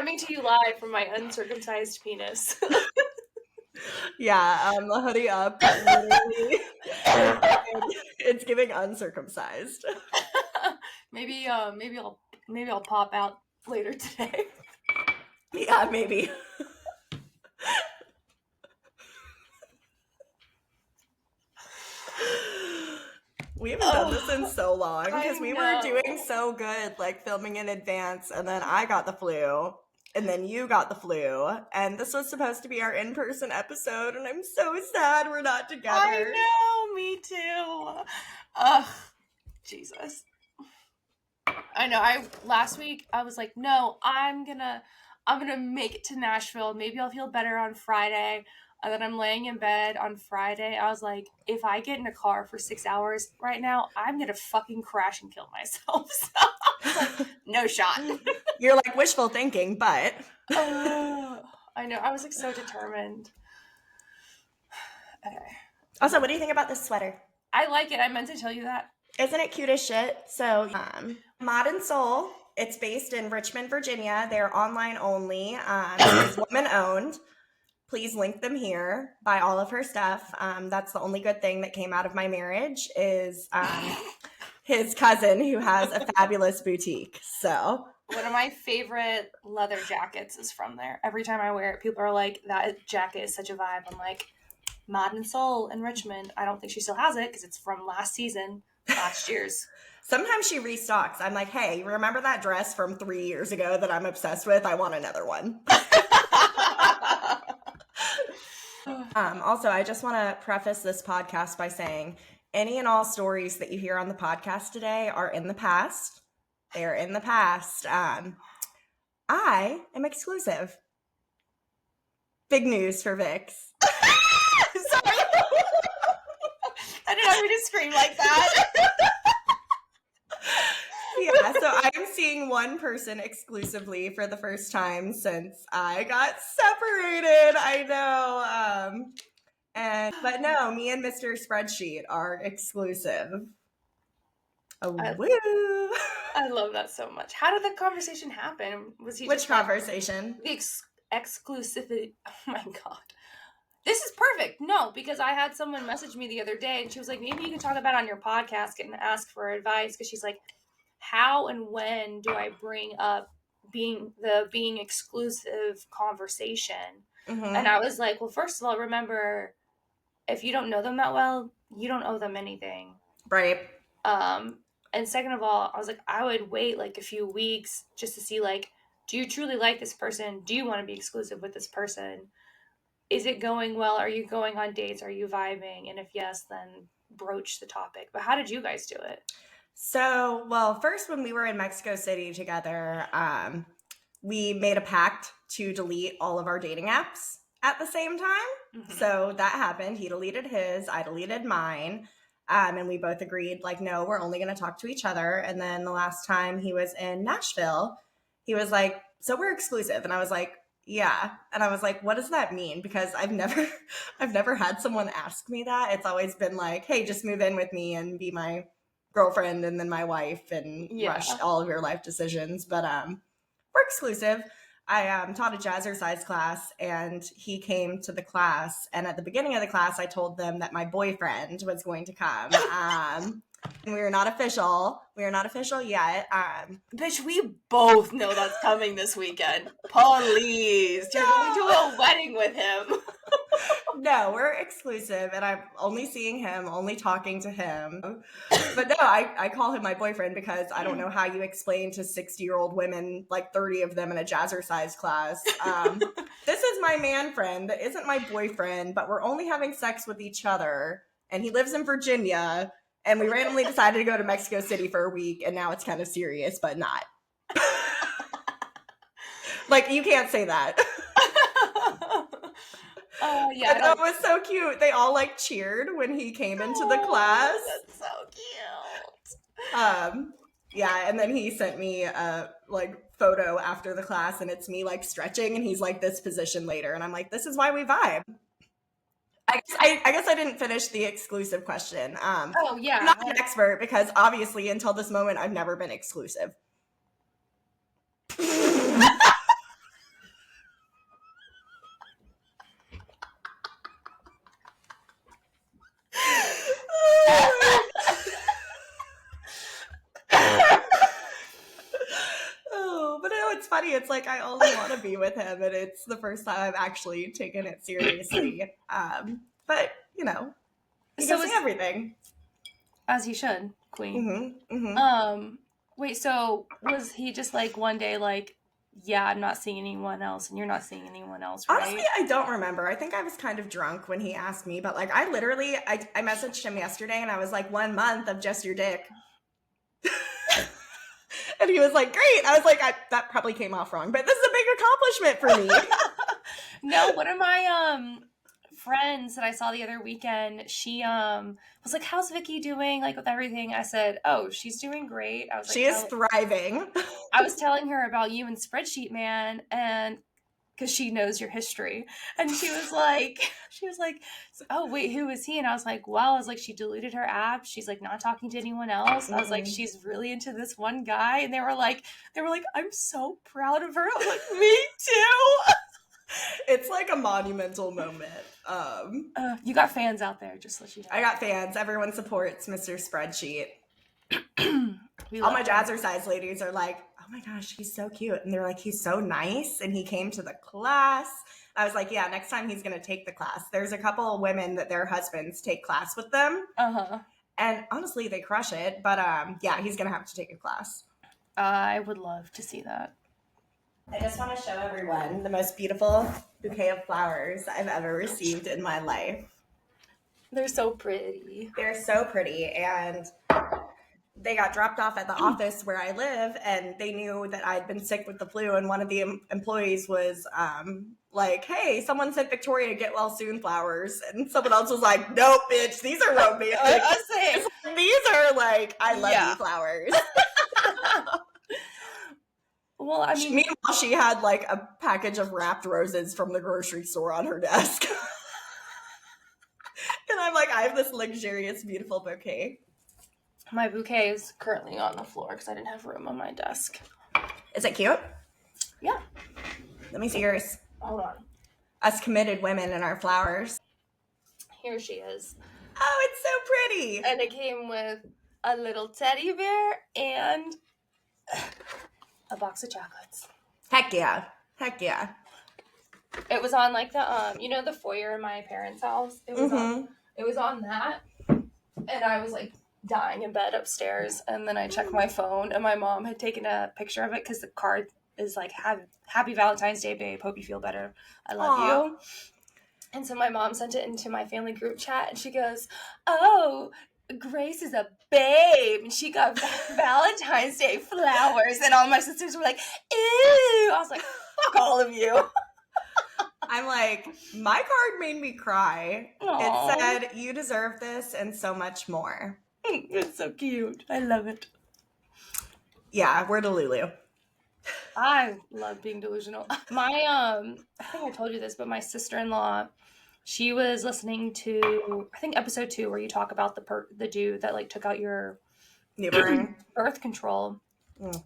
Coming to you live from my uncircumcised penis. Yeah, hoodie up. Literally, it's giving uncircumcised. Maybe I'll pop out later today. Yeah, maybe. We haven't done this in so long because we were doing so good, like filming in advance, and then I got the flu, and then you got the flu, and this was supposed to be our in-person episode, and I'm so sad we're not together. I know, me too. Ugh, Jesus. I know. Last week I was like, no, I'm gonna make it to Nashville. Maybe I'll feel better on Friday. And then I'm laying in bed on Friday. I was like, if I get in a car for 6 hours right now, I'm gonna fucking crash and kill myself. So I was like, no shot. You're like wishful thinking, but I know. I was like so determined. Okay. Also, what do you think about this sweater? I like it. I meant to tell you that. Isn't it cute as shit? So, Mod and Soul. It's based in Richmond, Virginia. They're online only. It's woman-owned. Please link them here. Buy all of her stuff. That's the only good thing that came out of my marriage is his cousin who has a fabulous boutique. So one of my favorite leather jackets is from there. Every time I wear it, people are like, that jacket is such a vibe. I'm like, Mod and Soul in Richmond. I don't think she still has it because it's from last year's. Sometimes she restocks. I'm like, hey, remember that dress from 3 years ago that I'm obsessed with? I want another one. Also, I just want to preface this podcast by saying any and all stories that you hear on the podcast today are in the past. They are in the past. I am exclusive. Big news for Vix. Sorry. I didn't know we just scream like that. Yeah, so I am seeing one person exclusively for the first time since I got separated. I know. But no, me and Mr. Spreadsheet are exclusive. Oh, woo! I love that so much. How did the conversation happen? Was he Which conversation? The exclusivity. Oh my god. This is perfect. No, because I had someone message me the other day and she was like, maybe you can talk about it on your podcast and ask for advice. Because she's like, how and when do I bring up being exclusive conversation? Mm-hmm. And I was like, well, first of all, remember, if you don't know them that well, you don't owe them anything. Right. And second of all, I was like, I would wait like a few weeks just to see, like, do you truly like this person? Do you want to be exclusive with this person? Is it going well? Are you going on dates? Are you vibing? And if yes, then broach the topic. But how did you guys do it? So, well, first when we were in Mexico City together, we made a pact to delete all of our dating apps at the same time. Mm-hmm. So that happened. He deleted his, I deleted mine. And we both agreed, like, no, we're only going to talk to each other. And then the last time he was in Nashville, he was like, so we're exclusive. And I was like, yeah. And I was like, what does that mean? Because I've never had someone ask me that. It's always been like, hey, just move in with me and be my girlfriend and then my wife and rush all of your life decisions. But we're exclusive. I taught a jazzercise class and he came to the class. And at the beginning of the class, I told them that my boyfriend was going to come. And we are not official. We are not official yet. Bitch, we both know that's coming this weekend. Please. You're going to a wedding with him. No, we're exclusive, and I'm only seeing him, only talking to him. But no, I call him my boyfriend because I don't know how you explain to 60-year-old women, like 30 of them in a jazzercise class. This is my man friend that isn't my boyfriend, but we're only having sex with each other, and he lives in Virginia. And we randomly decided to go to Mexico City for a week, and now it's kind of serious, but not. Like, you can't say that. Oh, yeah. That was so cute. They all, like, cheered when he came into the class. That's so cute. Yeah, and then he sent me a, like, photo after the class, and it's me, like, stretching, and he's, like, this position later. And I'm like, this is why we vibe. I guess I didn't finish the exclusive question. I'm not an expert because obviously until this moment I've never been exclusive. it's funny. It's like I only want to be with him, and it's the first time I've actually taken it seriously. But you know, he gives me everything, as he should, queen. Wait, so was he just like one day like, yeah, I'm not seeing anyone else, and you're not seeing anyone else, right? Honestly, I don't remember. I think I was kind of drunk when he asked me, but like I messaged him yesterday, and I was like, 1 month of just your dick. And he was like, great. I was like, that probably came off wrong, but this is a big accomplishment for me. No, one of my friends that I saw the other weekend, she was like, how's Vicky doing, like with everything? I said, oh, she's doing great. I was like, she is thriving. I was telling her about you and Spreadsheet Man, and because she knows your history, and she was like, oh wait, who is he? And I was like, well, I was like, she deleted her app, she's like not talking to anyone else. I was like, she's really into this one guy. And they were like, I'm so proud of her. I was like, me too. It's like a monumental moment. You got fans out there, just let you know. I got fans. Everyone supports Mr. Spreadsheet. All my jazzercise ladies are like, oh my gosh, he's so cute. And they're like, he's so nice. And he came to the class. I was like, yeah, next time he's going to take the class. There's a couple of women that their husbands take class with them. And honestly, they crush it. But yeah, he's going to have to take a class. I would love to see that. I just want to show everyone the most beautiful bouquet of flowers I've ever received in my life. They're so pretty. They're so pretty. And they got dropped off at the office where I live, and they knew that I'd been sick with the flu. And one of the employees was like, hey, someone sent Victoria get well soon flowers. And someone else was like, nope, bitch, these are romantic. These are like, I love you flowers. Well, I mean, meanwhile, she had like a package of wrapped roses from the grocery store on her desk. And I'm like, I have this luxurious, beautiful bouquet. My bouquet is currently on the floor because I didn't have room on my desk. Is it cute? Yeah. Let me see yours. Hold on. Us committed women and our flowers. Here she is. Oh, it's so pretty. And it came with a little teddy bear and a box of chocolates. Heck yeah. Heck yeah. It was on like the you know, the foyer in my parents' house. It was on that, and I was like dying in bed upstairs, and then I checked my phone, and my mom had taken a picture of it because the card is like, happy Valentine's Day, babe, hope you feel better, I love you. And so my mom sent it into my family group chat, and she goes, oh, Grace is a babe, and she got Valentine's Day flowers. And all my sisters were like, ew. I was like, fuck all of you. I'm like, my card made me cry. Aww. It said, you deserve this and so much more. It's so cute. I love it. Yeah, we're Delulu. I love being delusional. My I think I told you this, but my sister-in-law, she was listening to, I think, episode 2 where you talk about the dude that like took out your birth control.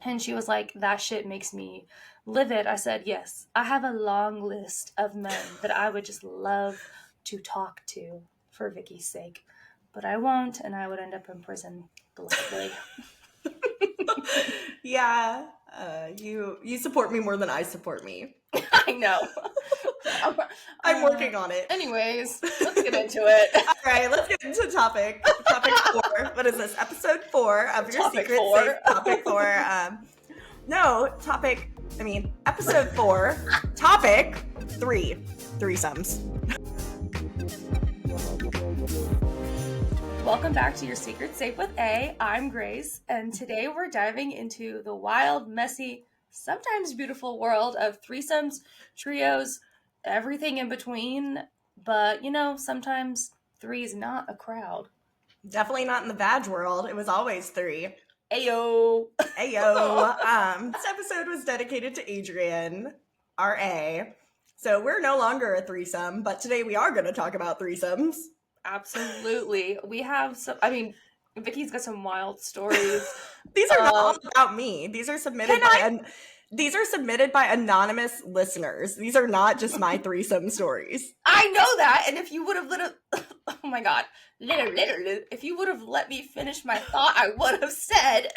And she was like, that shit makes me livid. I said, yes, I have a long list of men that I would just love to talk to for Vicky's sake, but I won't, and I would end up in prison gladly. Yeah, you support me more than I support me. I know. I'm working on it. Anyways, let's get into it. All right, let's get into topic 4. What is this? Episode 4 of your Topic secret 4. safe topic 4. Episode 4, topic 3, threesomes. Welcome back to Your Secret Safe with A. I'm Grace, and today we're diving into the wild, messy, sometimes beautiful world of threesomes, trios, everything in between. But, you know, sometimes 3 is not a crowd. Definitely not in the vag world. It was always 3. Ayo. Ayo. This episode was dedicated to Adrian, R.A. So we're no longer a threesome, but today we are going to talk about threesomes. Absolutely. We have some, I mean, Vicky's got some wild stories. These are not all about me. These are submitted by anonymous listeners. These are not just my threesome stories. I know that, and if you would have Oh my God. If you would have let me finish my thought, I would have said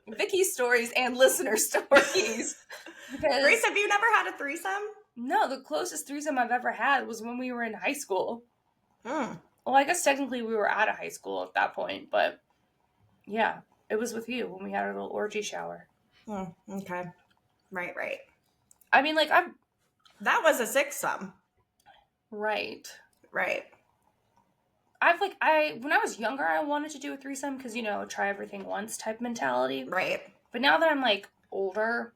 Vicky's stories and listener stories. Because Grace, have you never had a threesome? no, the closest threesome I've ever had was when we were in high school. Hmm. Well, I guess technically we were out of high school at that point, but yeah, it was with you when we had our little orgy shower. Oh, okay. Right. I mean, like, That was a sixsome. right. Right. When I was younger, I wanted to do a threesome because, try everything once type mentality. Right. But now that I'm, like, older,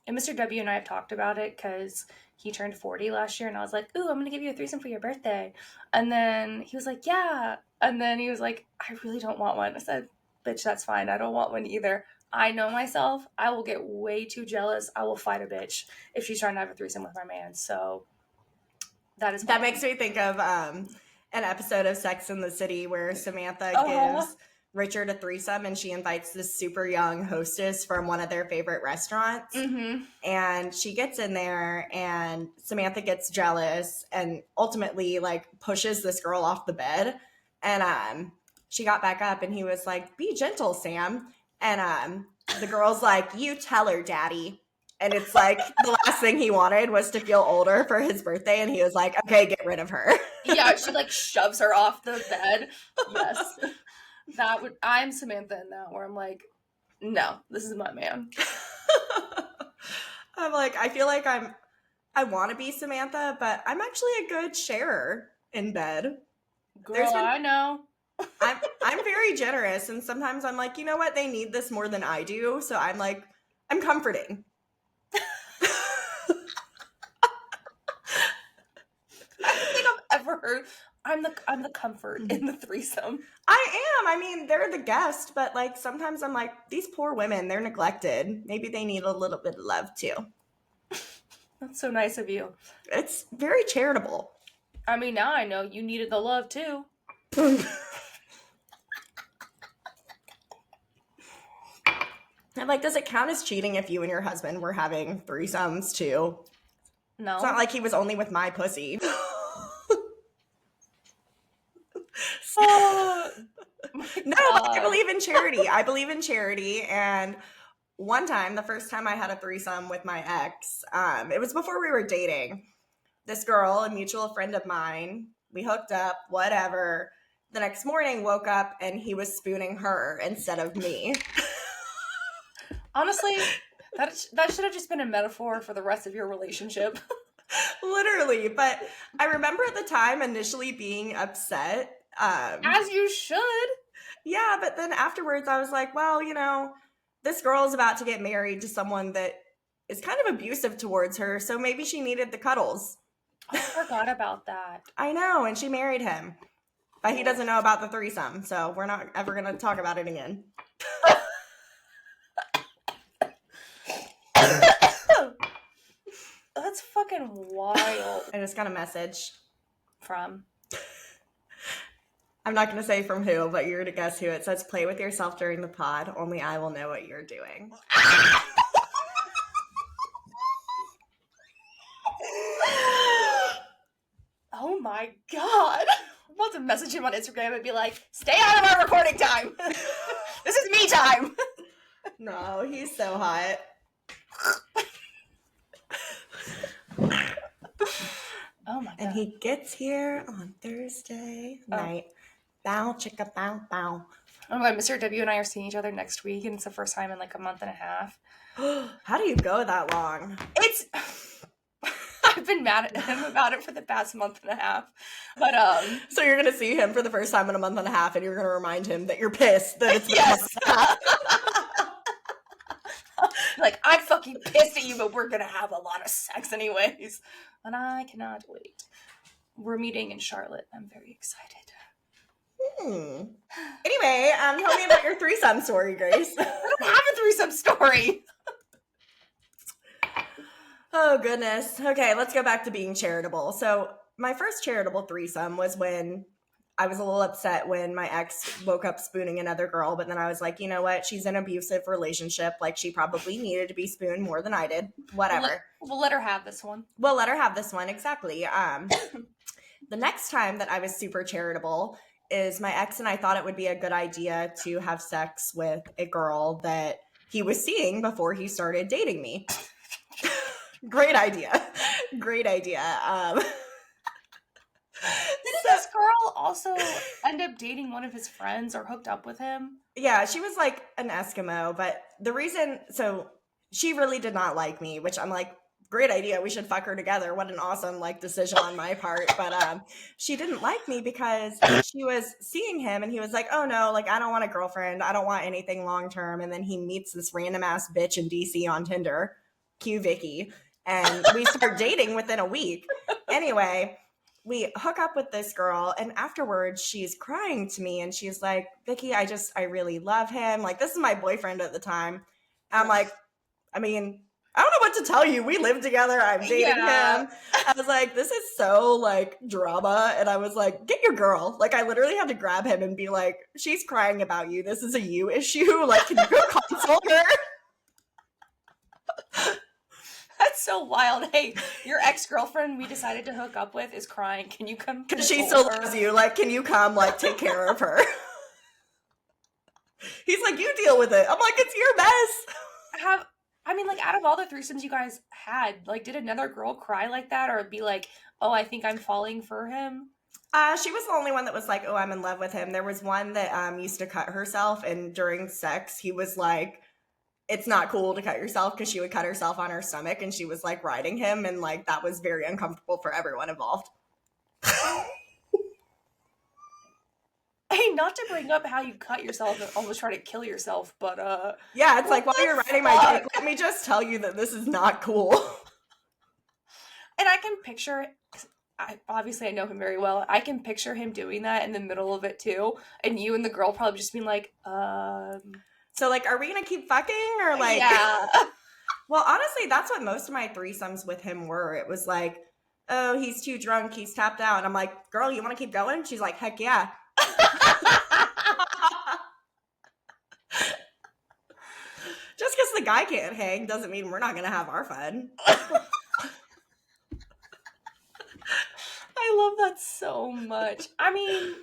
and Mr. W and I have talked about it because he turned 40 last year, and I was like, ooh, I'm going to give you a threesome for your birthday. And then he was like, yeah. And then he was like, I really don't want one. I said, bitch, that's fine. I don't want one either. I know myself. I will get way too jealous. I will fight a bitch if she's trying to have a threesome with my man. So that makes me think of an episode of Sex and the City where Samantha gives Richard a threesome, and she invites this super young hostess from one of their favorite restaurants. Mm-hmm. And she gets in there, and Samantha gets jealous and ultimately like pushes this girl off the bed. And she got back up, and he was like, "Be gentle, Sam." And the girl's like, "You tell her, Daddy." And it's like the last thing he wanted was to feel older for his birthday. And he was like, okay, get rid of her. Yeah, she like shoves her off the bed. Yes. I'm Samantha in that, where I'm like, no, this is my man. I'm like, I feel like I want to be Samantha, but I'm actually a good sharer in bed. Girl, I know. I'm very generous. And sometimes I'm like, you know what? They need this more than I do. So I'm like, I'm comforting. I don't think I've ever heard I'm the comfort in the threesome. I am. I mean, they're the guest, but like sometimes I'm like, these poor women, they're neglected. Maybe they need a little bit of love too. That's so nice of you. It's very charitable. I mean, now I know you needed the love too. I'm like, does it count as cheating if you and your husband were having threesomes too? No. It's not like he was only with my pussy. No, but I believe in charity. I believe in charity. And one time, the first time I had a threesome with my ex, it was before we were dating. This girl, a mutual friend of mine, we hooked up, whatever. The next morning, woke up and he was spooning her instead of me. Honestly, that should have just been a metaphor for the rest of your relationship. Literally. But I remember at the time initially being upset. As you should. Yeah, but then afterwards I was like, well, this girl is about to get married to someone that is kind of abusive towards her, so maybe she needed the cuddles. I forgot about that. I know, and she married him. But he doesn't know about the threesome, so we're not ever going to talk about it again. That's fucking wild. I just got a message. From? I'm not going to say from who, but you're to guess who. It says, play with yourself during the pod. Only I will know what you're doing. Oh my God. I'm about to message him on Instagram and be like, stay out of our recording time. This is me time. No, he's so hot. Oh my God. And he gets here on Thursday night. Bow, chicka, bow, bow. Oh my God, Mr. W and I are seeing each other next week, and it's the first time in like a month and a half. How do you go that long? I've been mad at him about it for the past month and a half. But So you're gonna see him for the first time in a month and a half, and you're gonna remind him that you're pissed that it's been yes. a month and a half. Like, I'm fucking pissed at you, but we're gonna have a lot of sex anyways. And I cannot wait. We're meeting in Charlotte. I'm very excited. Anyway, tell me about your threesome story, Grace. I don't have a threesome story. Oh, goodness. Okay, let's go back to being charitable. So my first charitable threesome was when I was a little upset when my ex woke up spooning another girl, but then I was like, you know what? She's in an abusive relationship. Like, she probably needed to be spooned more than I did. Whatever. We'll let her have this one. We'll let her have this one. Exactly. The next time that I was super charitable is my ex and I thought it would be a good idea to have sex with a girl that he was seeing before he started dating me. Great idea. Great idea. Didn't this girl also end up dating one of his friends or hooked up with him? Yeah, she was like an Eskimo, but the reason, so she really did not like me, which I'm like, great idea. We should fuck her together. What an awesome like decision on my part. But she didn't like me because she was seeing him and he was like, oh no, like I don't want a girlfriend. I don't want anything long term. And then he meets this random ass bitch in DC on Tinder, Q Vicky, and we start dating within a week. Anyway, we hook up with this girl and afterwards she's crying to me and she's like, Vicky, I really love him. Like, this is my boyfriend at the time. I'm like, I mean, I don't know what to tell you. We live together. I'm dating him. I was like, this is so like drama. And I was like, get your girl. Like, I literally had to grab him and be like, she's crying about you. This is a you issue. Like, can you go console her? That's so wild. Hey, your ex-girlfriend we decided to hook up with is crying. Can you come? Because she still loves you. Like, can you come, like, take care of her? He's like, you deal with it. I'm like, it's your mess. Like, out of all the threesomes you guys had, like, did another girl cry like that or be like, oh, I think I'm falling for him? She was the only one that was like, oh, I'm in love with him. There was one that used to cut herself, and during sex, he was like, it's not cool to cut yourself because she would cut herself on her stomach, and she was like riding him, and like that was very uncomfortable for everyone involved. Hey, not to bring up how you cut yourself and almost try to kill yourself, but yeah, it's like while you're riding my dick, let me just tell you that this is not cool. And I can picture, obviously I know him very well, I can picture him doing that in the middle of it too, and you and the girl probably just being like, So, like, are we gonna keep fucking or like? Yeah. Well, honestly, that's what most of my threesomes with him were. It was like, oh, he's too drunk, he's tapped out. And I'm like, girl, you want to keep going? She's like, heck yeah. Just because the guy can't hang doesn't mean we're not gonna have our fun. I love that so much. I mean,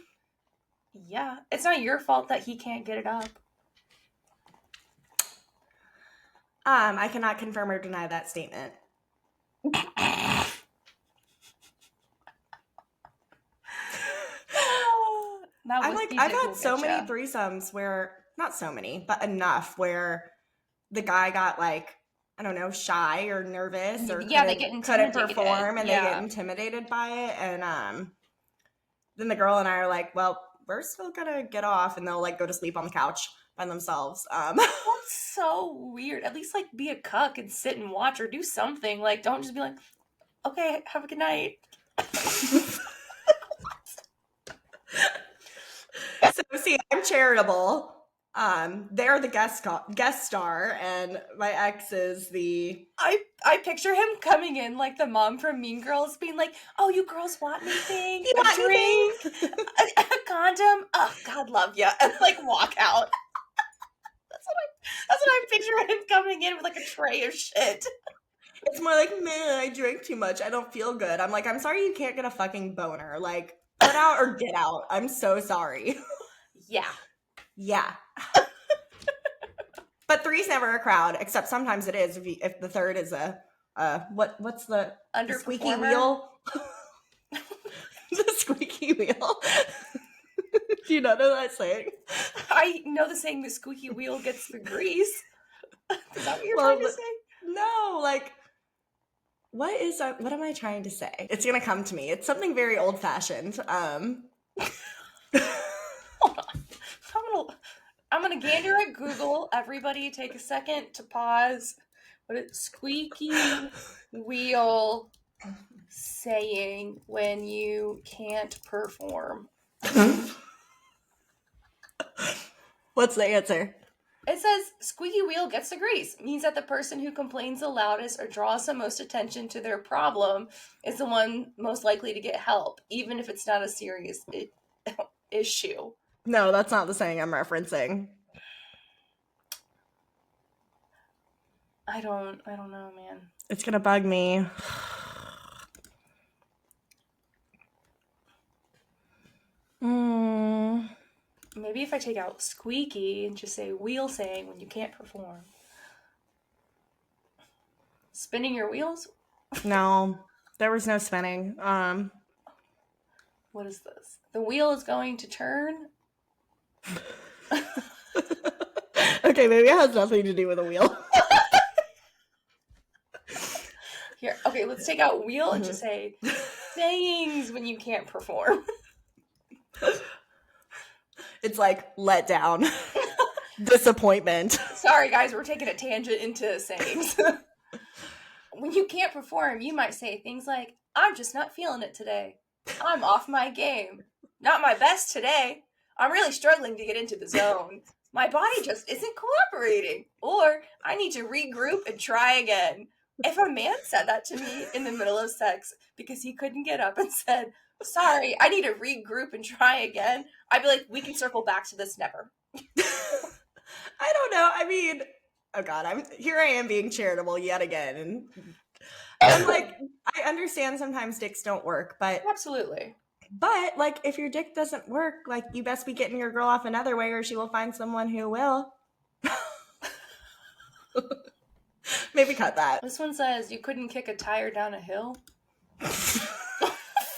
yeah, it's not your fault that he can't get it up. I cannot confirm or deny that statement. I've had so many threesomes where, not so many, but enough where the guy got like, I don't know, shy or nervous or couldn't perform and they get intimidated by it. And then the girl and I are like, well, we're still gonna get off, and they'll like go to sleep on the couch by themselves. That's so weird. At least like be a cuck and sit and watch or do something. Like, don't just be like, okay, have a good night. So see, I'm charitable. They're the guest star, and my ex is the. I picture him coming in like the mom from Mean Girls, being like, "Oh, you girls want anything? A drink, a condom? Oh, God love ya," and like walk out. That's what I'm picturing him coming in with like a tray of shit. It's more like, man, I drank too much. I don't feel good. I'm like, I'm sorry you can't get a fucking boner. Like, put out or get out. I'm so sorry. Yeah. But three's never a crowd, except sometimes it is if the third is a what's the squeaky wheel? The squeaky wheel. Do you not know that saying? I know the saying, the squeaky wheel gets the grease. Is that what you're trying to say? No, like, what am I trying to say? It's gonna come to me. It's something very old fashioned. Hold on. I'm gonna gander at Google. Everybody take a second to pause. What is squeaky wheel saying when you can't perform? What's the answer? It says squeaky wheel gets the grease. Means that the person who complains the loudest or draws the most attention to their problem is the one most likely to get help, even if it's not a serious issue. No, that's not the saying I'm referencing. I don't know, man. It's gonna bug me. Maybe if I take out squeaky and just say wheel saying when you can't perform. Spinning your wheels? No, there was no spinning. What is this? The wheel is going to turn. Okay, maybe it has nothing to do with a wheel. Here, okay, let's take out wheel and just say sayings when you can't perform. It's like let down, disappointment. Sorry, guys, we're taking a tangent into sayings. When you can't perform, you might say things like, I'm just not feeling it today. I'm off my game. Not my best today. I'm really struggling to get into the zone. My body just isn't cooperating. Or I need to regroup and try again. If a man said that to me in the middle of sex because he couldn't get up and said, sorry, I need to regroup and try again, I'd be like, we can circle back to this never. I don't know. I mean, oh God, I am being charitable yet again. And I'm like, I understand sometimes dicks don't work, but Absolutely. But, like, if your dick doesn't work, like, you best be getting your girl off another way or she will find someone who will. Maybe cut that. This one says, you couldn't kick a tire down a hill? What the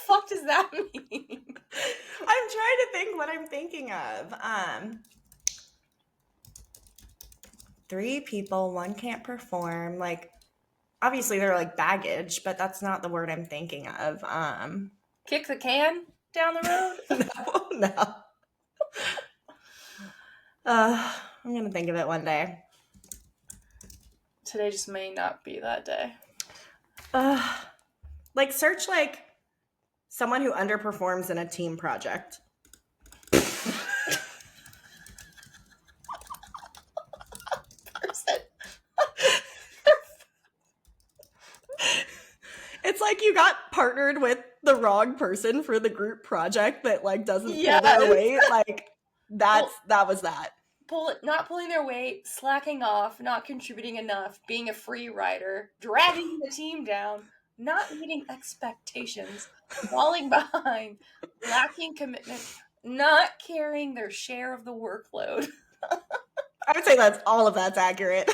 fuck does that mean? I'm trying to think what I'm thinking of. 3 people, 1 can't perform. Like, obviously they're, like, baggage, but that's not the word I'm thinking of. Kick the can down the road? No. I'm gonna think of it one day. Today just may not be that day. Like, search, like, someone who underperforms in a team project. It's like you got partnered with the wrong person for the group project that, like, doesn't pull their weight. Like, that was that. Not pulling their weight, slacking off, not contributing enough, being a free rider, dragging the team down, not meeting expectations, falling behind, lacking commitment, not carrying their share of the workload. I would say all of that's accurate.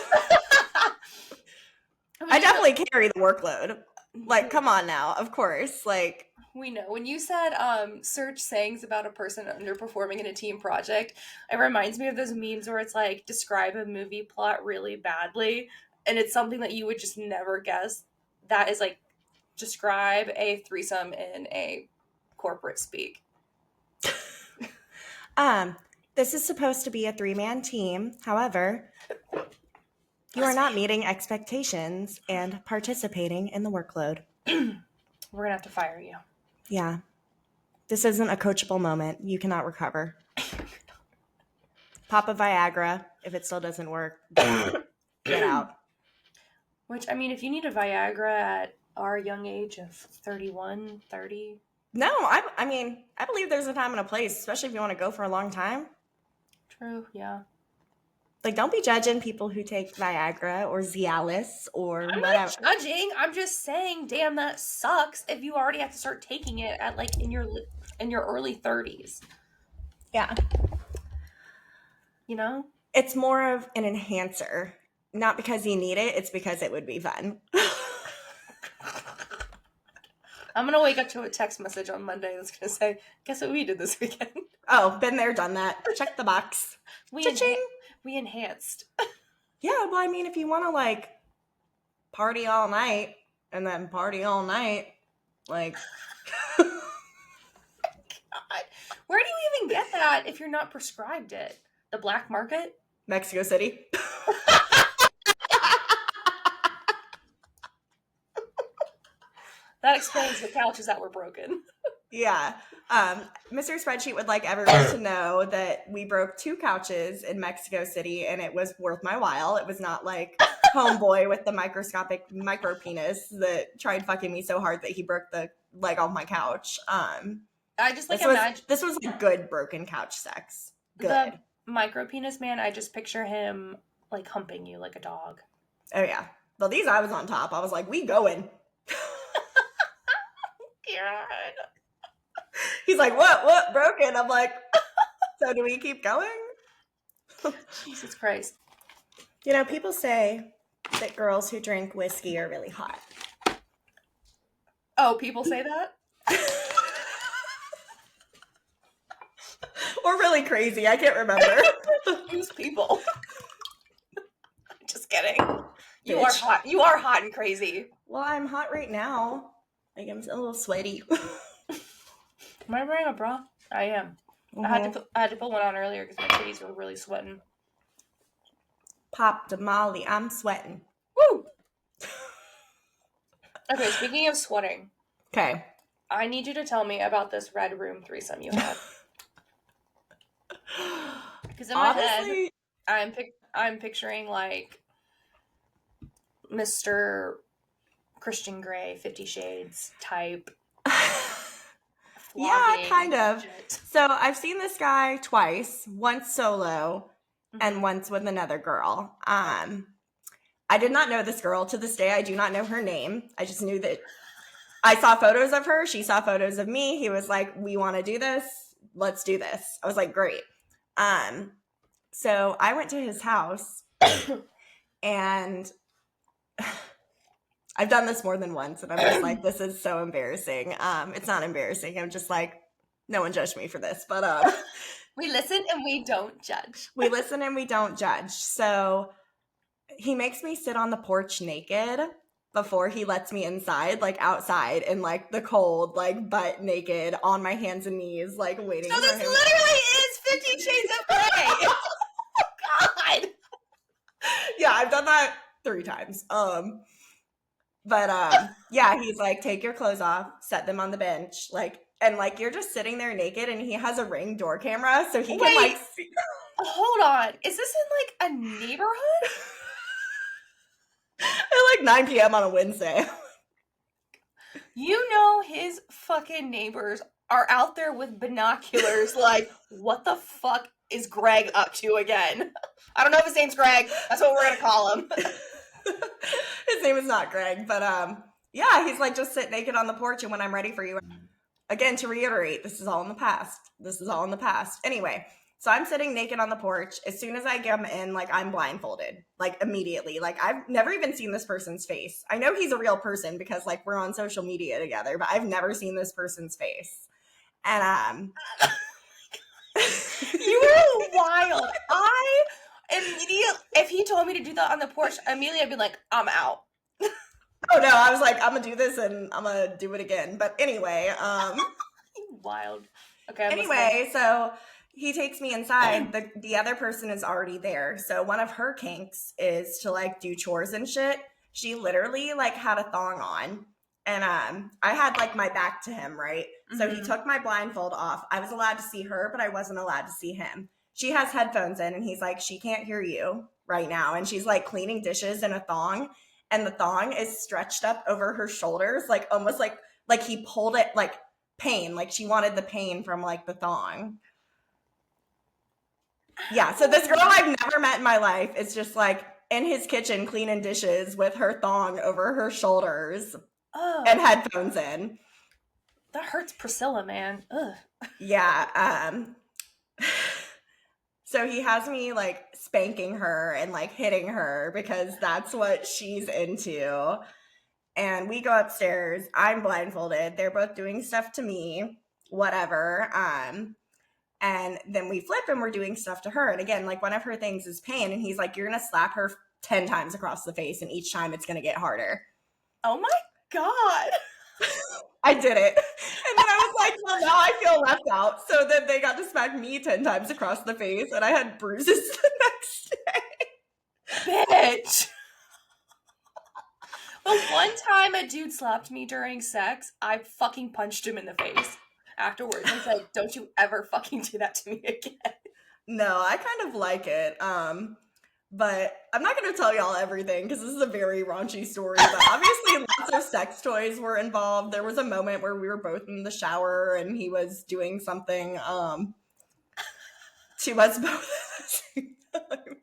I definitely carry the workload. Like, come on now, of course. Like, we know. When you said search sayings about a person underperforming in a team project, it reminds me of those memes where it's like, describe a movie plot really badly, and it's something that you would just never guess. That is like, describe a threesome in a corporate speak. This is supposed to be a 3-man team. However, you are not meeting expectations and participating in the workload. We're gonna have to fire you. Yeah. This isn't a coachable moment. You cannot recover. Pop a Viagra. If it still doesn't work, get out. Which, I mean, if you need a Viagra at our young age of 31, 30. No, I mean, I believe there's a time and a place, especially if you want to go for a long time. True, yeah. Like, don't be judging people who take Viagra or Cialis or I'm whatever. not judging. I'm just saying, damn, that sucks if you already have to start taking it at, like, in your early 30s. Yeah. You know? It's more of an enhancer. Not because you need it, it's because it would be fun. I'm going to wake up to a text message on Monday that's going to say, guess what we did this weekend? Oh, been there, done that. Check the box. We enhanced. Yeah, well, I mean, if you want to, like, party all night and then party all night, like... God. Where do you even get that if you're not prescribed it? The black market? Mexico City. That explains the couches that were broken. Yeah. Mr. Spreadsheet would like everyone to know that we broke 2 couches in Mexico City, and it was worth my while. It was not like homeboy with the microscopic micro penis that tried fucking me so hard that he broke the leg off my couch. I just like this was like good broken couch sex. Good. The micro penis man, I just picture him like humping you like a dog. Oh yeah. Well, these I was on top. I was like, we going. God. He's like, what, broken? I'm like, so do we keep going? Jesus Christ. You know, people say that girls who drink whiskey are really hot. Oh, people say that? Or really crazy. I can't remember. Use people. Just kidding. You Bitch. are hot. You are hot and crazy. Well, I'm hot right now. Like, I'm a little sweaty. Am I wearing a bra? I am. Mm-hmm. I had to put one on earlier because my titties were really sweating. Pop to Molly, I'm sweating. Woo! Okay, speaking of sweating. Okay. I need you to tell me about this red room threesome you had. Because in my head, I'm picturing like Mr. Christian Grey, 50 Shades type. Yeah, kind of. Shit. So I've seen this guy twice, once solo and once with another girl. I did not know this girl. To this day, I do not know her name. I just knew that I saw photos of her. She saw photos of me. He was like, we want to do this. Let's do this. I was like, great. So I went to his house and I've done this more than once, and I'm just like, this is so embarrassing. It's not embarrassing. I'm just like, no one judged me for this, but we listen and we don't judge. We listen and we don't judge. So he makes me sit on the porch naked before he lets me inside, like outside in like the cold, like butt naked on my hands and knees, like waiting for him. So this literally is 50 Shades of Grey. Oh God. Yeah, I've done that 3 times. But yeah, he's like, take your clothes off, set them on the bench, like, and like you're just sitting there naked, and he has a Ring door camera, so he can like see. Hold on, is this in like a neighborhood? At like 9 p.m. on a Wednesday. You know his fucking neighbors are out there with binoculars, like, what the fuck is Greg up to again? I don't know if his name's Greg. That's what we're gonna call him. His name is not Greg, but yeah, he's like, just sit naked on the porch, and when I'm ready for you. Again, to reiterate, this is all in the past. This is all in the past. Anyway, so I'm sitting naked on the porch. As soon as I come in, like, I'm blindfolded, like, immediately. Like, I've never even seen this person's face. I know he's a real person because, like, we're on social media together, but I've never seen this person's face. And you were wild. I immediately, if he told me to do that on the porch, immediately I'd be like, I'm out. Oh no, I was like, I'm gonna do this and I'm gonna do it again. But anyway, wild. Okay. Anyway, so he takes me inside. The other person is already there. So one of her kinks is to like do chores and shit. She literally like had a thong on. And I had like my back to him, right? Mm-hmm. So he took my blindfold off. I was allowed to see her, but I wasn't allowed to see him. She has headphones in, and he's like, she can't hear you right now. And she's like cleaning dishes in a thong, and the thong is stretched up over her shoulders, like almost like he pulled it, like pain, like she wanted the pain from like the thong. Yeah, so this girl I've never met in my life is just like in his kitchen cleaning dishes with her thong over her shoulders. Oh. And headphones in. That hurts Priscilla, man. Ugh. Yeah. So he has me like spanking her and like hitting her because that's what she's into. And we go upstairs. I'm blindfolded. They're both doing stuff to me, whatever. And then we flip and we're doing stuff to her. And again, like one of her things is pain. And he's like, you're going to slap her 10 times across the face. And each time it's going to get harder. Oh my God. I did it. And then I was like, well, now I feel left out. So then they got to smack me 10 times across the face, and I had bruises the next day. Bitch. The one time a dude slapped me during sex, I fucking punched him in the face afterwards and said, don't you ever fucking do that to me again. No, I kind of like it. But I'm not going to tell y'all everything because this is a very raunchy story. But obviously lots of sex toys were involved. There was a moment where we were both in the shower and he was doing something to us both at the same time.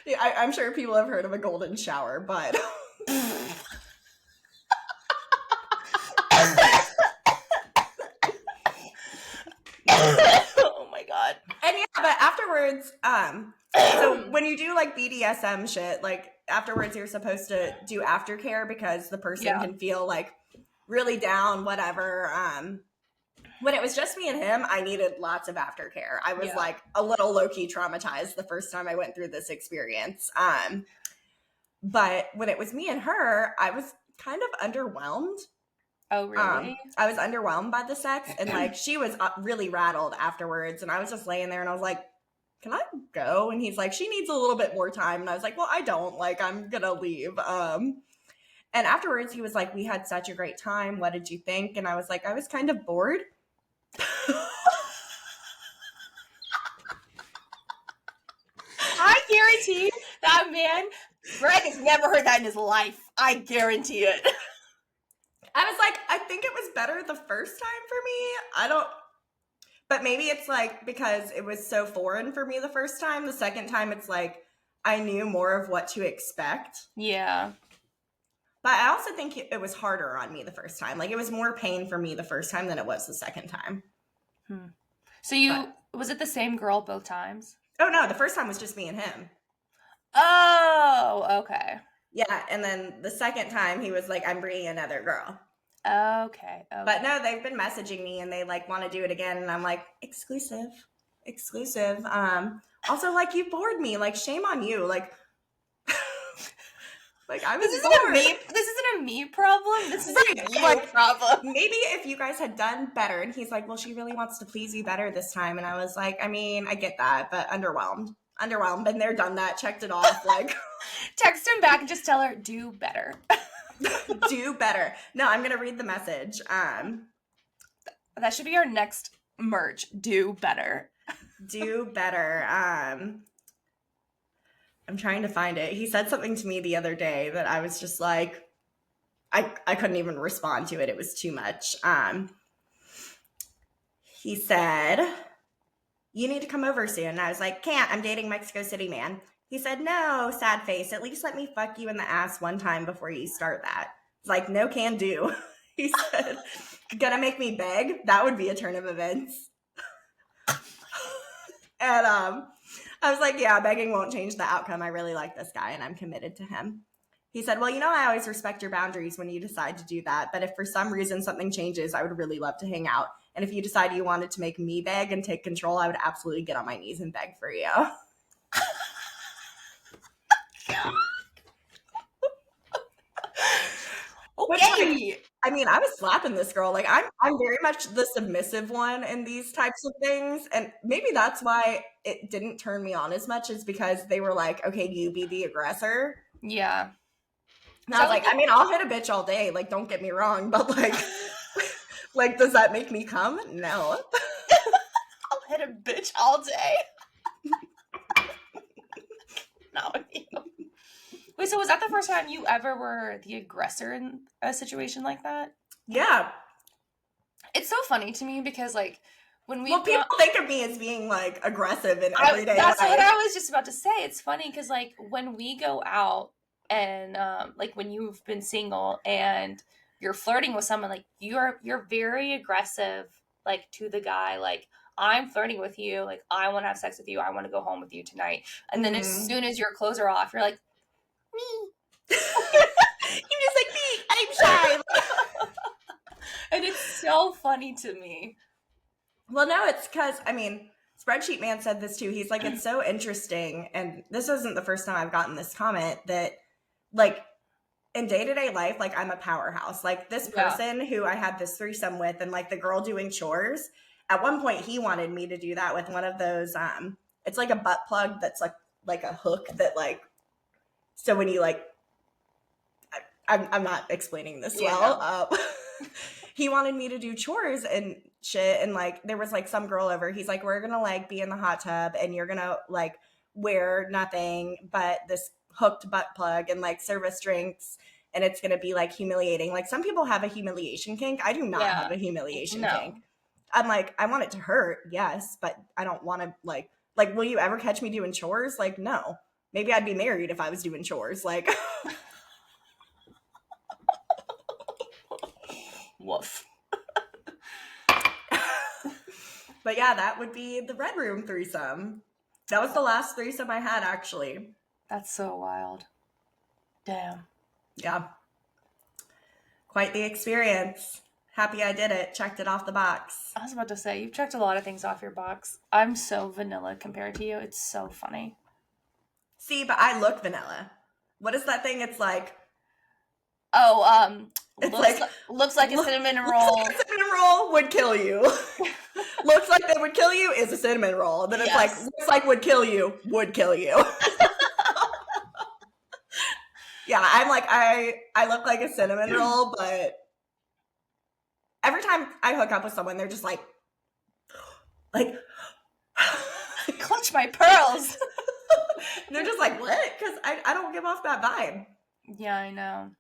Yeah, I'm sure people have heard of a golden shower, but... afterwards, so when you do like BDSM shit, like afterwards you're supposed to do aftercare because the person can feel like really down, whatever. When it was just me and him, I needed lots of aftercare. I was like a little low-key traumatized the first time I went through this experience. But when it was me and her, I was kind of underwhelmed. Oh, really? I was underwhelmed by the sex, and like she was really rattled afterwards, and I was just laying there and I was like, can I go? And he's like, she needs a little bit more time. And I was like, well, I don't, like, I'm gonna leave. And afterwards he was like, we had such a great time, what did you think? And I was like, I was kind of bored. I guarantee that man, Greg, has never heard that in his life. I guarantee it. I was like, I think it was better the first time for me. But maybe it's like because it was so foreign for me the first time. The second time, it's like I knew more of what to expect. Yeah. But I also think it was harder on me the first time. Like it was more pain for me the first time than it was the second time. So was it the same girl both times? Oh, no. The first time was just me and him. Oh, okay. Yeah. And then the second time he was like, I'm bringing another girl. Okay. But no, they've been messaging me and they like want to do it again. And I'm like, exclusive. Also, like, you bored me. Like, shame on you. Like, like I was bored. This isn't a me problem. This is a you problem. Maybe if you guys had done better. And he's like, well, she really wants to please you better this time. And I was like, I mean, I get that, but underwhelmed. Been there, done that, checked it off. Like, text him back and just tell her, do better. Do better. No, I'm gonna read the message. That should be our next merch. Do better. Do better. I'm trying to find it. He said something to me the other day that I was just like, I couldn't even respond to it. It was too much. He said, you need to come over soon. And I was like, can't. I'm dating Mexico City man. He said, no, sad face. At least let me fuck you in the ass one time before you start that. It's like, no can do. He said, gonna make me beg? That would be a turn of events. And I was like, yeah, begging won't change the outcome. I really like this guy and I'm committed to him. He said, well, you know, I always respect your boundaries when you decide to do that. But if for some reason something changes, I would really love to hang out. And if you decide you wanted to make me beg and take control, I would absolutely get on my knees and beg for you. Okay. I mean, I was slapping this girl. Like, I'm very much the submissive one in these types of things. And maybe that's why it didn't turn me on as much, is because they were like, okay, you be the aggressor. Yeah. And I was like, I mean, I'll hit a bitch all day. Like, don't get me wrong. But like, like, does that make me come? No. I'll hit a bitch all day. Not with you. Wait, so was that the first time you ever were the aggressor in a situation like that? Yeah. It's so funny to me because, like, when we... Well, people think of me as being, like, aggressive in everyday life. That's what I was just about to say. It's funny because, like, when we go out and, like, when you've been single and you're flirting with someone, like, you're very aggressive, like, to the guy, like, I'm flirting with you, like, I want to have sex with you, I want to go home with you tonight. And then as soon as your clothes are off, you're like, me. You're just like, me, I'm shy. And it's so funny to me. Well, no, it's because, I mean, Spreadsheet Man said this too. He's like, it's so interesting. And this isn't the first time I've gotten this comment that, like, in day-to-day life, like, I'm a powerhouse. Like, this person who I had this threesome with and, like, the girl doing chores, at one point he wanted me to do that with one of those, it's like a butt plug that's like a hook that, like, so when you, like, I'm not explaining this well. He wanted me to do chores and shit. And, like, there was, like, some girl over. He's like, we're going to, like, be in the hot tub and you're going to, like, wear nothing but this hooked butt plug and, like, service drinks. And it's going to be, like, humiliating. Like, some people have a humiliation kink. I do not have a humiliation kink. I'm like, I want it to hurt. Yes. But I don't want to, like, will you ever catch me doing chores? Like, no. Maybe I'd be married if I was doing chores. Like, woof. But yeah, that would be the Red Room threesome. That was the last threesome I had, actually. That's so wild. Damn. Yeah. Quite the experience. Happy I did it. Checked it off the box. I was about to say, you've checked a lot of things off your box. I'm so vanilla compared to you. It's so funny. See, but I look vanilla. What is that thing? It's like... Oh, It's looks like a cinnamon roll. Looks like a cinnamon roll would kill you. Looks like they would kill you is a cinnamon roll. Then it's like, looks like would kill you, would kill you. Yeah, I'm like, I look like a cinnamon roll, but every time I hook up with someone, they're just like clutch my pearls. They're just like, what? Because I don't give off that vibe. Yeah, I know.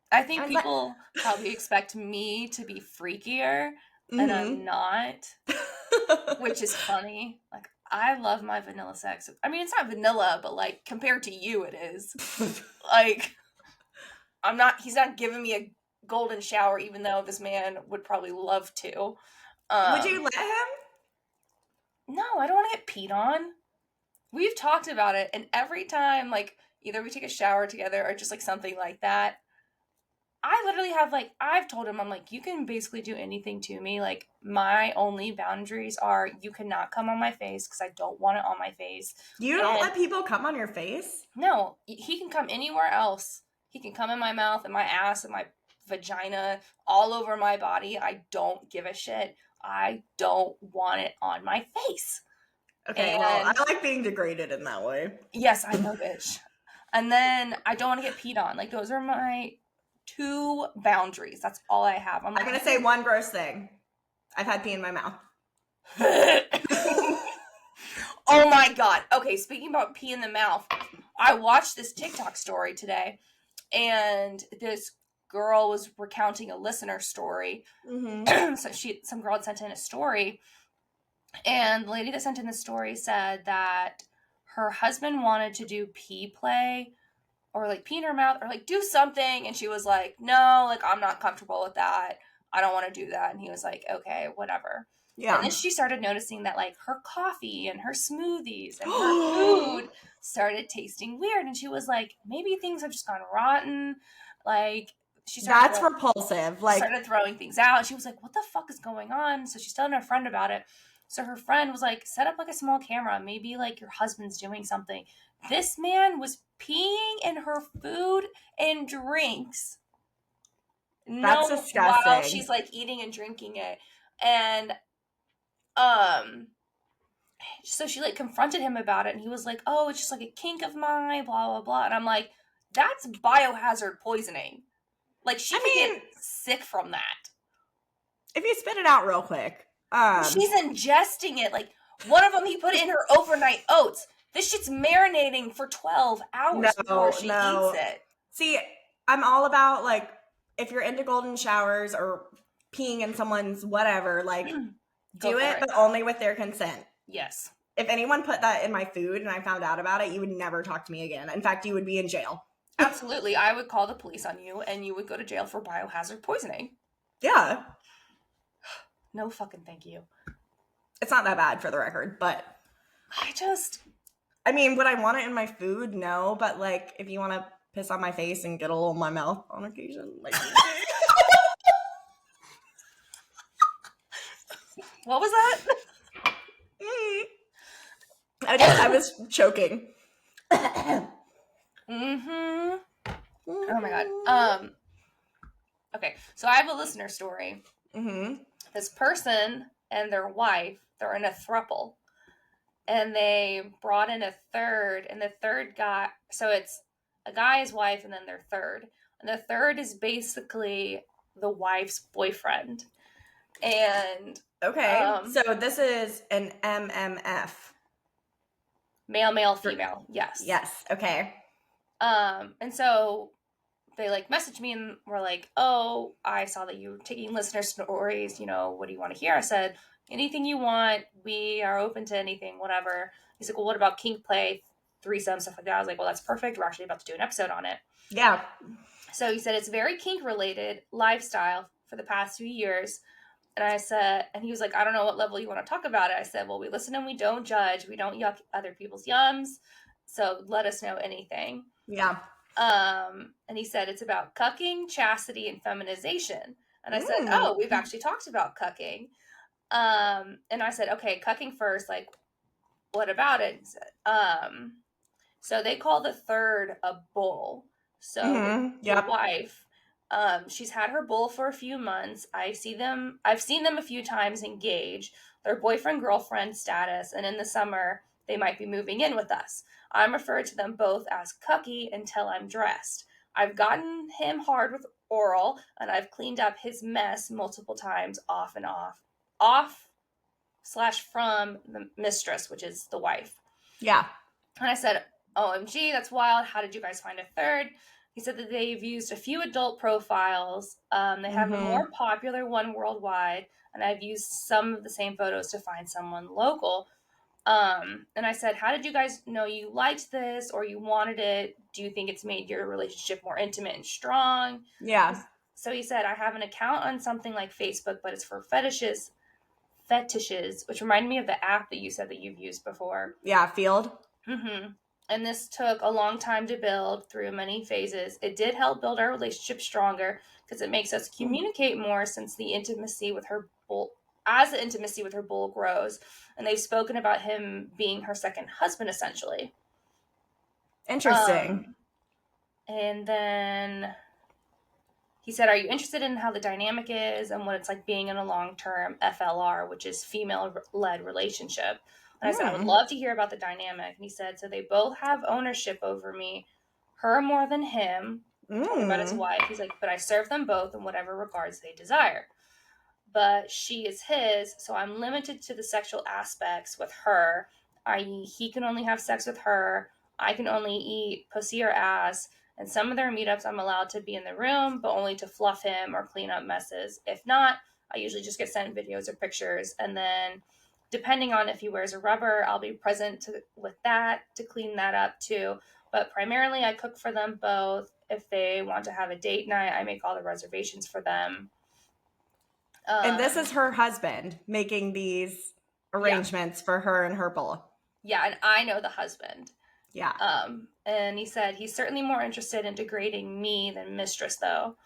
I think people probably expect me to be freakier, and I'm not, which is funny. Like, I love my vanilla sex. I mean, it's not vanilla, but like compared to you, it is. Like, he's not giving me a golden shower, even though this man would probably love to. Would you let him? No, I don't want to get peed on. We've talked about it, and every time, like, either we take a shower together or just like something like that, I literally have, like, I've told him, I'm like, you can basically do anything to me. Like, my only boundaries are you cannot come on my face because I don't want it on my face. You don't let people come on your face? No, he can come anywhere else. He can come in my mouth, and my ass, and my vagina, all over my body. I don't give a shit. I don't want it on my face. Okay, well, I like being degraded in that way. Yes, I know, bitch. And then I don't want to get peed on. Like, those are my 2 boundaries. That's all I have. I'm going to say one gross thing. I've had pee in my mouth. Oh my God. Okay, speaking about pee in the mouth, I watched this TikTok story today, and this girl was recounting a listener story. Mm-hmm. So some girl had sent in a story, and the lady that sent in the story said that her husband wanted to do pee play, or like pee in her mouth, or like do something, and she was like, no, like, I'm not comfortable with that. I don't want to do that. And he was like, okay, whatever. Yeah. And then she started noticing that, like, her coffee and her smoothies and her food started tasting weird. And she was like, maybe things have just gone rotten. Like, that's repulsive. Like, started throwing things out. She was like, what the fuck is going on? So she's telling her friend about it. So her friend was like, set up like a small camera. Maybe like your husband's doing something. This man was peeing in her food and drinks. That's disgusting. While she's like eating and drinking it. And so she like confronted him about it, and he was like, oh, it's just like a kink of mine, blah, blah, blah. And I'm like, that's biohazard poisoning. Like, she could get sick from that. If you spit it out real quick. She's ingesting it. Like, one of them, he put it in her overnight oats. This shit's marinating for 12 hours before she eats it. See, I'm all about, like, if you're into golden showers or peeing in someone's whatever, like, do it, but only with their consent. Yes. If anyone put that in my food and I found out about it, you would never talk to me again. In fact, you would be in jail. Absolutely. I would call the police on you, and you would go to jail for biohazard poisoning. Yeah. No fucking thank you. It's not that bad, for the record, but... I mean, would I want it in my food? No, but, like, if you want to piss on my face and get a little in my mouth on occasion, like... What was that? I was choking. Mm-hmm. Oh my God. Okay, so I have a listener story. Mm-hmm. This person and their wife, they're in a thruple, and they brought in a third, and the third guy, so it's a guy, his wife, and then their third. And the third is basically the wife's boyfriend. And okay, so this is an MMF. Male, male, female. Yes. Yes. Okay. And so they like messaged me and were like, oh, I saw that you were taking listener stories. You know, what do you want to hear? I said, anything you want. We are open to anything, whatever. He's like, well, what about kink play, threesome, stuff like that? I was like, well, that's perfect. We're actually about to do an episode on it. Yeah. So he said it's very kink related lifestyle for the past few years. And I said, and he was like, I don't know what level you want to talk about it. I said, well, we listen and we don't judge. We don't yuck other people's yums. So let us know anything. Yeah. And he said, it's about cucking, chastity, and feminization. And I said, oh, we've actually talked about cucking. And I said, okay, cucking first, like, what about it? So they call the third a bull. So the wife, she's had her bull for a few months. I've seen them a few times engage. Their boyfriend girlfriend status, and in the summer they might be moving in with us. I'm referred to them both as cucky until I'm dressed. I've gotten him hard with oral, and I've cleaned up his mess multiple times, off and off / from the mistress, which is the wife. Yeah. And I said, OMG, that's wild. How did you guys find a third? He said that they've used a few adult profiles. They have a more popular one worldwide, and I've used some of the same photos to find someone local. And I said, how did you guys know you liked this or you wanted it? Do you think it's made your relationship more intimate and strong? Yeah. So he said, I have an account on something like Facebook, but it's for fetishes, which reminded me of the app that you said that you've used before. Yeah, Field. Mm-hmm. And this took a long time to build through many phases. It did help build our relationship stronger because it makes us communicate more since the intimacy with her bull, as the intimacy with her bull grows. And they've spoken about him being her second husband, essentially. Interesting. And then he said, are you interested in how the dynamic is and what it's like being in a long-term FLR, which is female-led relationship? And I said, I would love to hear about the dynamic. And he said, so they both have ownership over me, her more than him, talking about his wife. He's like, but I serve them both in whatever regards they desire. But she is his, so I'm limited to the sexual aspects with her, i.e. he can only have sex with her, I can only eat pussy or ass, and some of their meetups I'm allowed to be in the room, but only to fluff him or clean up messes. If not, I usually just get sent videos or pictures, and then depending on if he wears a rubber, I'll be present with that to clean that up too. But primarily I cook for them both. If they want to have a date night, I make all the reservations for them. And this is her husband making these arrangements for her and her bull. Yeah, and I know the husband. Yeah. And he said he's certainly more interested in degrading me than mistress, though.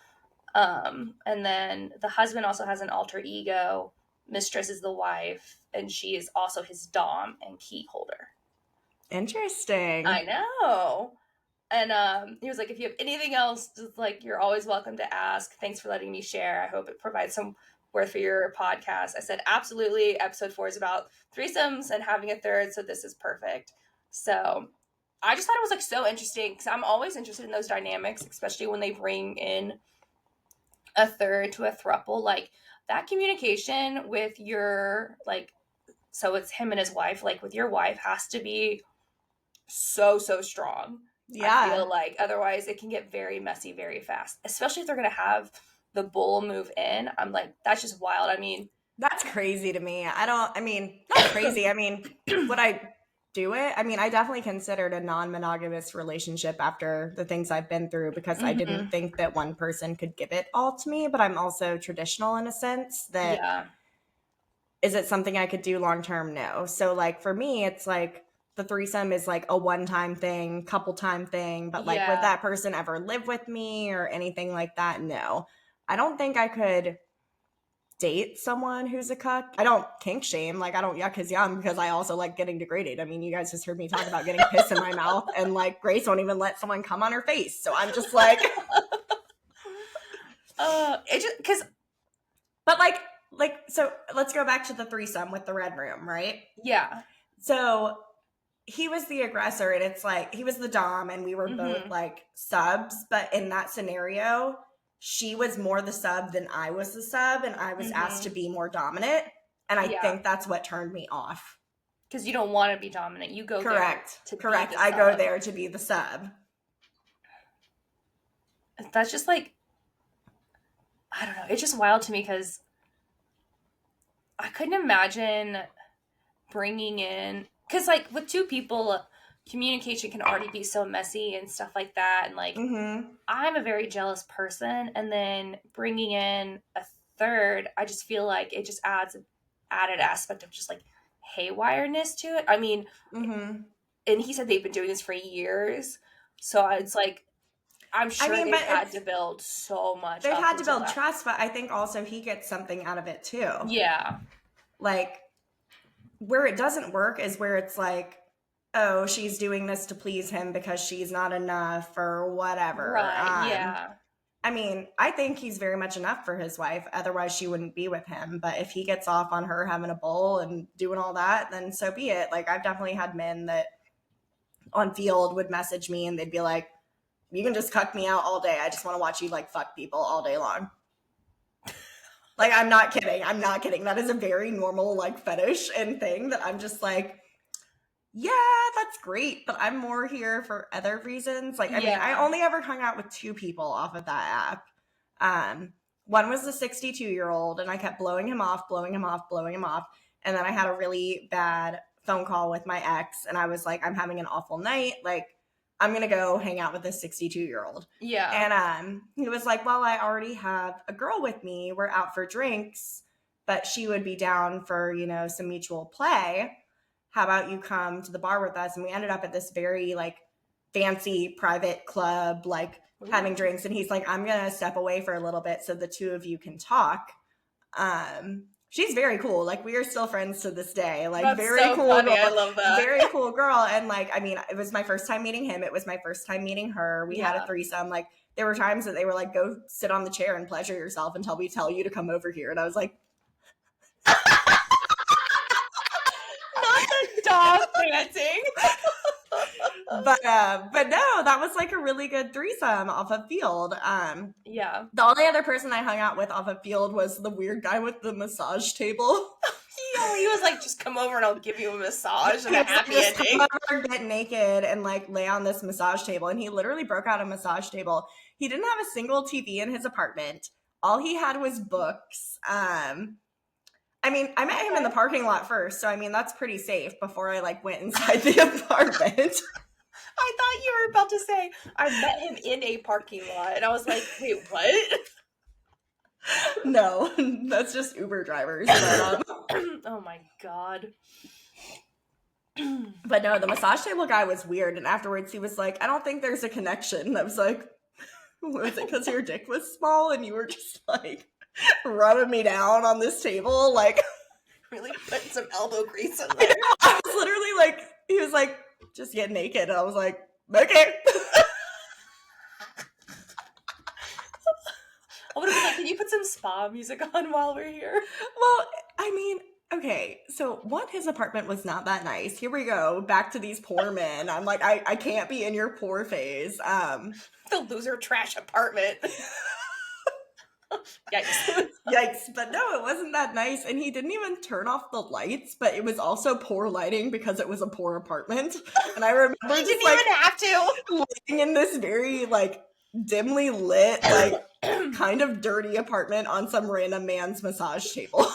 And then the husband also has an alter ego. Mistress is the wife, and she is also his dom and key holder. Interesting. I know. And he was like, if you have anything else, just like, you're always welcome to ask. Thanks for letting me share. I hope it provides some worth for your podcast. I said, absolutely. Episode 4 is about threesomes and having a third, so this is perfect. So I just thought it was like so interesting because I'm always interested in those dynamics, especially when they bring in a third to a thruple. Like that communication with your, like, so it's him and his wife, like with your wife has to be so strong. Yeah. I feel like otherwise it can get very messy very fast, especially if they're going to have the bull move in. I'm like, that's just wild. I mean, that's crazy to me. Not crazy. I mean, would I do it? I mean, I definitely considered a non-monogamous relationship after the things I've been through because I didn't think that one person could give it all to me, but I'm also traditional in a sense that is it something I could do long-term? No. So like for me, it's like the threesome is like a one-time thing, couple time thing, but like would that person ever live with me or anything like that? No. I don't think I could date someone who's a cuck. I don't kink shame. Like I don't yuck his yum because I also like getting degraded. I mean, you guys just heard me talk about getting piss in my mouth and like Grace won't even let someone come on her face. So I'm just like it just because but like so let's go back to the threesome with the red room, right? Yeah. So he was the aggressor and it's like he was the dom and we were both like subs, but in that scenario she was more the sub than I was the sub and I was asked to be more dominant, and I think that's what turned me off because you don't want to be dominant. You go correct there to correct be the I sub. go there to be the sub. That's just like, I don't know, it's just wild to me because I couldn't imagine bringing in, because like with two people communication can already be so messy and stuff like that, and like I'm a very jealous person, and then bringing in a third, I just feel like it just adds an added aspect of just like haywireness to it. I mean, Mm-hmm. and he said they've been doing this for years, so it's like I'm sure they've had to build so much. They've had to build trust, but I think also he gets something out of it too. Yeah. Like, where it doesn't work is where it's like, oh, she's doing this to please him because she's not enough or whatever. Right, yeah. I mean, I think he's very much enough for his wife. Otherwise, she wouldn't be with him. But if he gets off on her having a bowl and doing all that, then so be it. Like, I've definitely had men that on field would message me and they'd be like, you can just cuck me out all day. I just want to watch you, like, fuck people all day long. Like, I'm not kidding. I'm not kidding. That is a very normal, like, fetish and thing that I'm just like, yeah, that's great, but I'm more here for other reasons. Like, I mean, I only ever hung out with 2 people off of that app. One was the 62-year-old, and I kept blowing him off. And then I had a really bad phone call with my ex, and I was like, I'm having an awful night. Like, I'm going to go hang out with this 62-year-old. Yeah. And he was like, well, I already have a girl with me. We're out for drinks, but she would be down for, you know, some mutual play. How about you come to the bar with us? And we ended up at this very, like, fancy private club, like, having drinks. And he's like, I'm going to step away for a little bit so the 2 of you can talk. She's very cool. Like, we are still friends to this day. Like, that's very so cool funny. girl. I love that. Very cool girl. And, like, I mean, it was my first time meeting him. It was my first time meeting her. We had a threesome. Like, there were times that they were like, go sit on the chair and pleasure yourself until we tell you to come over here. And I was like, dog dancing. but no, that was like a really good threesome off of field. Yeah. The only other person I hung out with off of field was the weird guy with the massage table. He was like, just come over and I'll give you a massage and a happy ending. Come over, get naked, and like lay on this massage table. And he literally broke out a massage table. He didn't have a single TV in his apartment. All he had was books. I mean, I met him in the parking lot first, so I mean, that's pretty safe before I like went inside the apartment. I thought you were about to say, I met him in a parking lot, and I was like, wait, what? No, that's just Uber drivers. But, oh my God. But no, the massage table guy was weird, and afterwards he was like, I don't think there's a connection. And I was like, was it because your dick was small and you were just like rubbing me down on this table, like really putting some elbow grease in there? I was literally like, he was like, just get naked, and I was like, okay. I would have been like, can you put some spa music on while we're here? Well, I mean, okay, so one, his apartment was not that nice. Here we go, back to these poor men. I'm like, I can't be in your poor phase. The loser trash apartment. Yikes. Yikes. But no, it wasn't that nice. And he didn't even turn off the lights, but it was also poor lighting because it was a poor apartment. And I remember he didn't even have to. Living in this very like dimly lit, like kind of dirty apartment on some random man's massage table.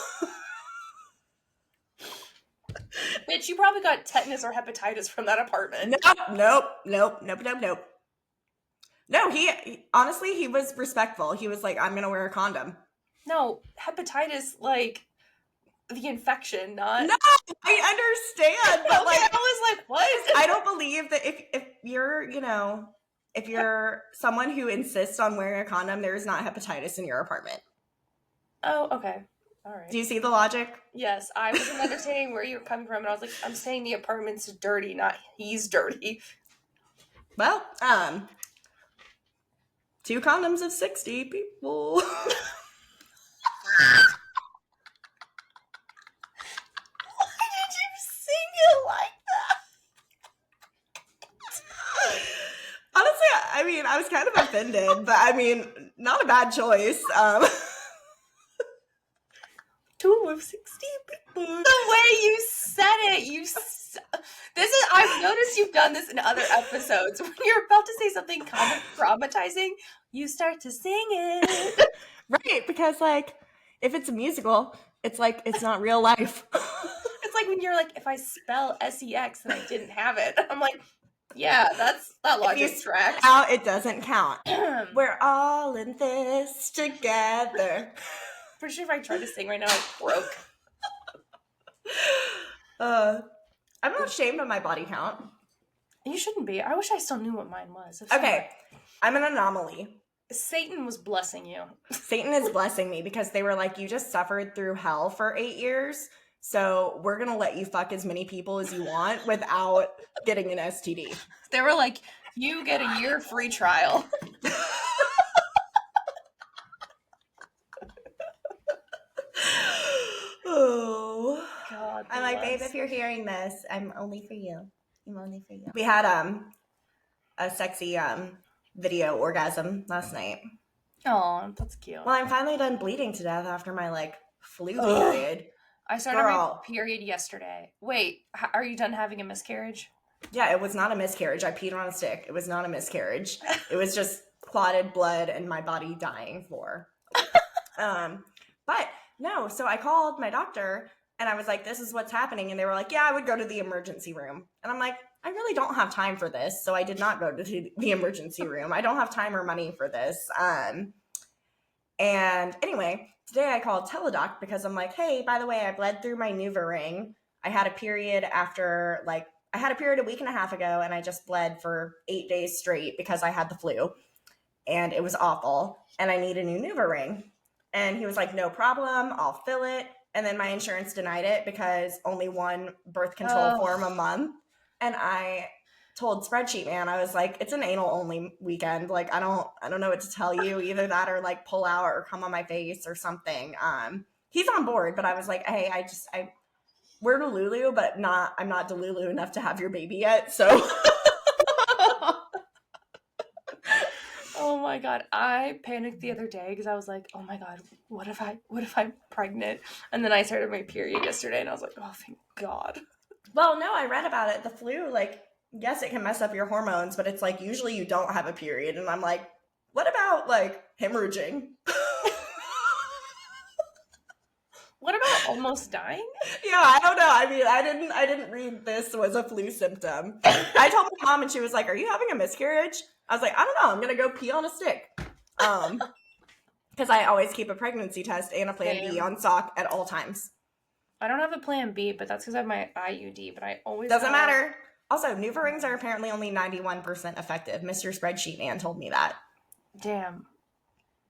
Bitch, you probably got tetanus or hepatitis from that apartment. Nope. No, he honestly, he was respectful. He was like, I'm going to wear a condom. No, hepatitis, like, the infection, not... No, I understand, but okay, I was like, what? I don't believe that if you're, you know, if you're someone who insists on wearing a condom, there is not hepatitis in your apartment. Oh, okay. All right. Do you see the logic? Yes, I wasn't understanding where you were coming from, and I was like, I'm saying the apartment's dirty, not he's dirty. Well, 2 condoms of 60 people. Why did you sing it like that? Honestly, I mean, I was kind of offended, but I mean, not a bad choice. 2 of 60 people. The way you said it, this is, I've noticed you've done this in other episodes. When you're about to say something kind of traumatizing, you start to sing it. Right, because like, if it's a musical, it's like, it's not real life. It's like when you're like, if I spell sex and I didn't have it, I'm like, yeah, that logic tracks. Out, it doesn't count. We're all in this together. Pretty sure if I tried to sing right now, I broke. I'm not ashamed of my body count. You shouldn't be. I wish I still knew what mine was. Okay, I'm an anomaly. Satan was blessing you. Satan is blessing me because they were like, you just suffered through hell for 8 years, so we're going to let you fuck as many people as you want without getting an STD. They were like, you get a year free trial. Oh. God. I'm like, babe, if you're hearing this, I'm only for you. I'm only for you. We had a sexy video orgasm last night. Oh, that's cute. Well, I'm finally done bleeding to death after my like flu period. I started my period yesterday. Wait, are you done having a miscarriage? Yeah, it was not a miscarriage. I peed on a stick. It was not a miscarriage. It was just clotted blood and my body dying for. But no, so I called my doctor and I was like, this is what's happening. And they were like, yeah, I would go to the emergency room. And I'm like, I really don't have time for this. So I did not go to the emergency room. I don't have time or money for this. And anyway, today I called Teladoc because I'm like, hey, by the way, I bled through my NuvaRing. I had a period after I had a period a week and a half ago and I just bled for 8 days straight because I had the flu and it was awful and I need a new NuvaRing. And he was like, no problem, I'll fill it. And then my insurance denied it because only one birth control form a month. And I told Spreadsheet Man, I was like, it's an anal only weekend. Like, I don't know what to tell you. Either that or like pull out or come on my face or something. He's on board, but I was like, hey, we're Delulu, but I'm not Delulu enough to have your baby yet. So. Oh my God. I panicked the other day because I was like, oh my God, what if I'm pregnant? And then I started my period yesterday and I was like, oh, thank God. Well, no, I read about it. The flu, like, yes, it can mess up your hormones, but it's like usually you don't have a period. And I'm like, what about like hemorrhaging? What about almost dying? Yeah, I don't know. I mean, I didn't read this was a flu symptom. I told my mom and she was like, are you having a miscarriage? I was like, I don't know. I'm going to go pee on a stick. Because I always keep a pregnancy test and a plan B on sock at all times. I don't have a plan B, but that's because I have my IUD, but I always Doesn't matter. Also, NuvaRings are apparently only 91% effective. Mr. Spreadsheet Man told me that. Damn.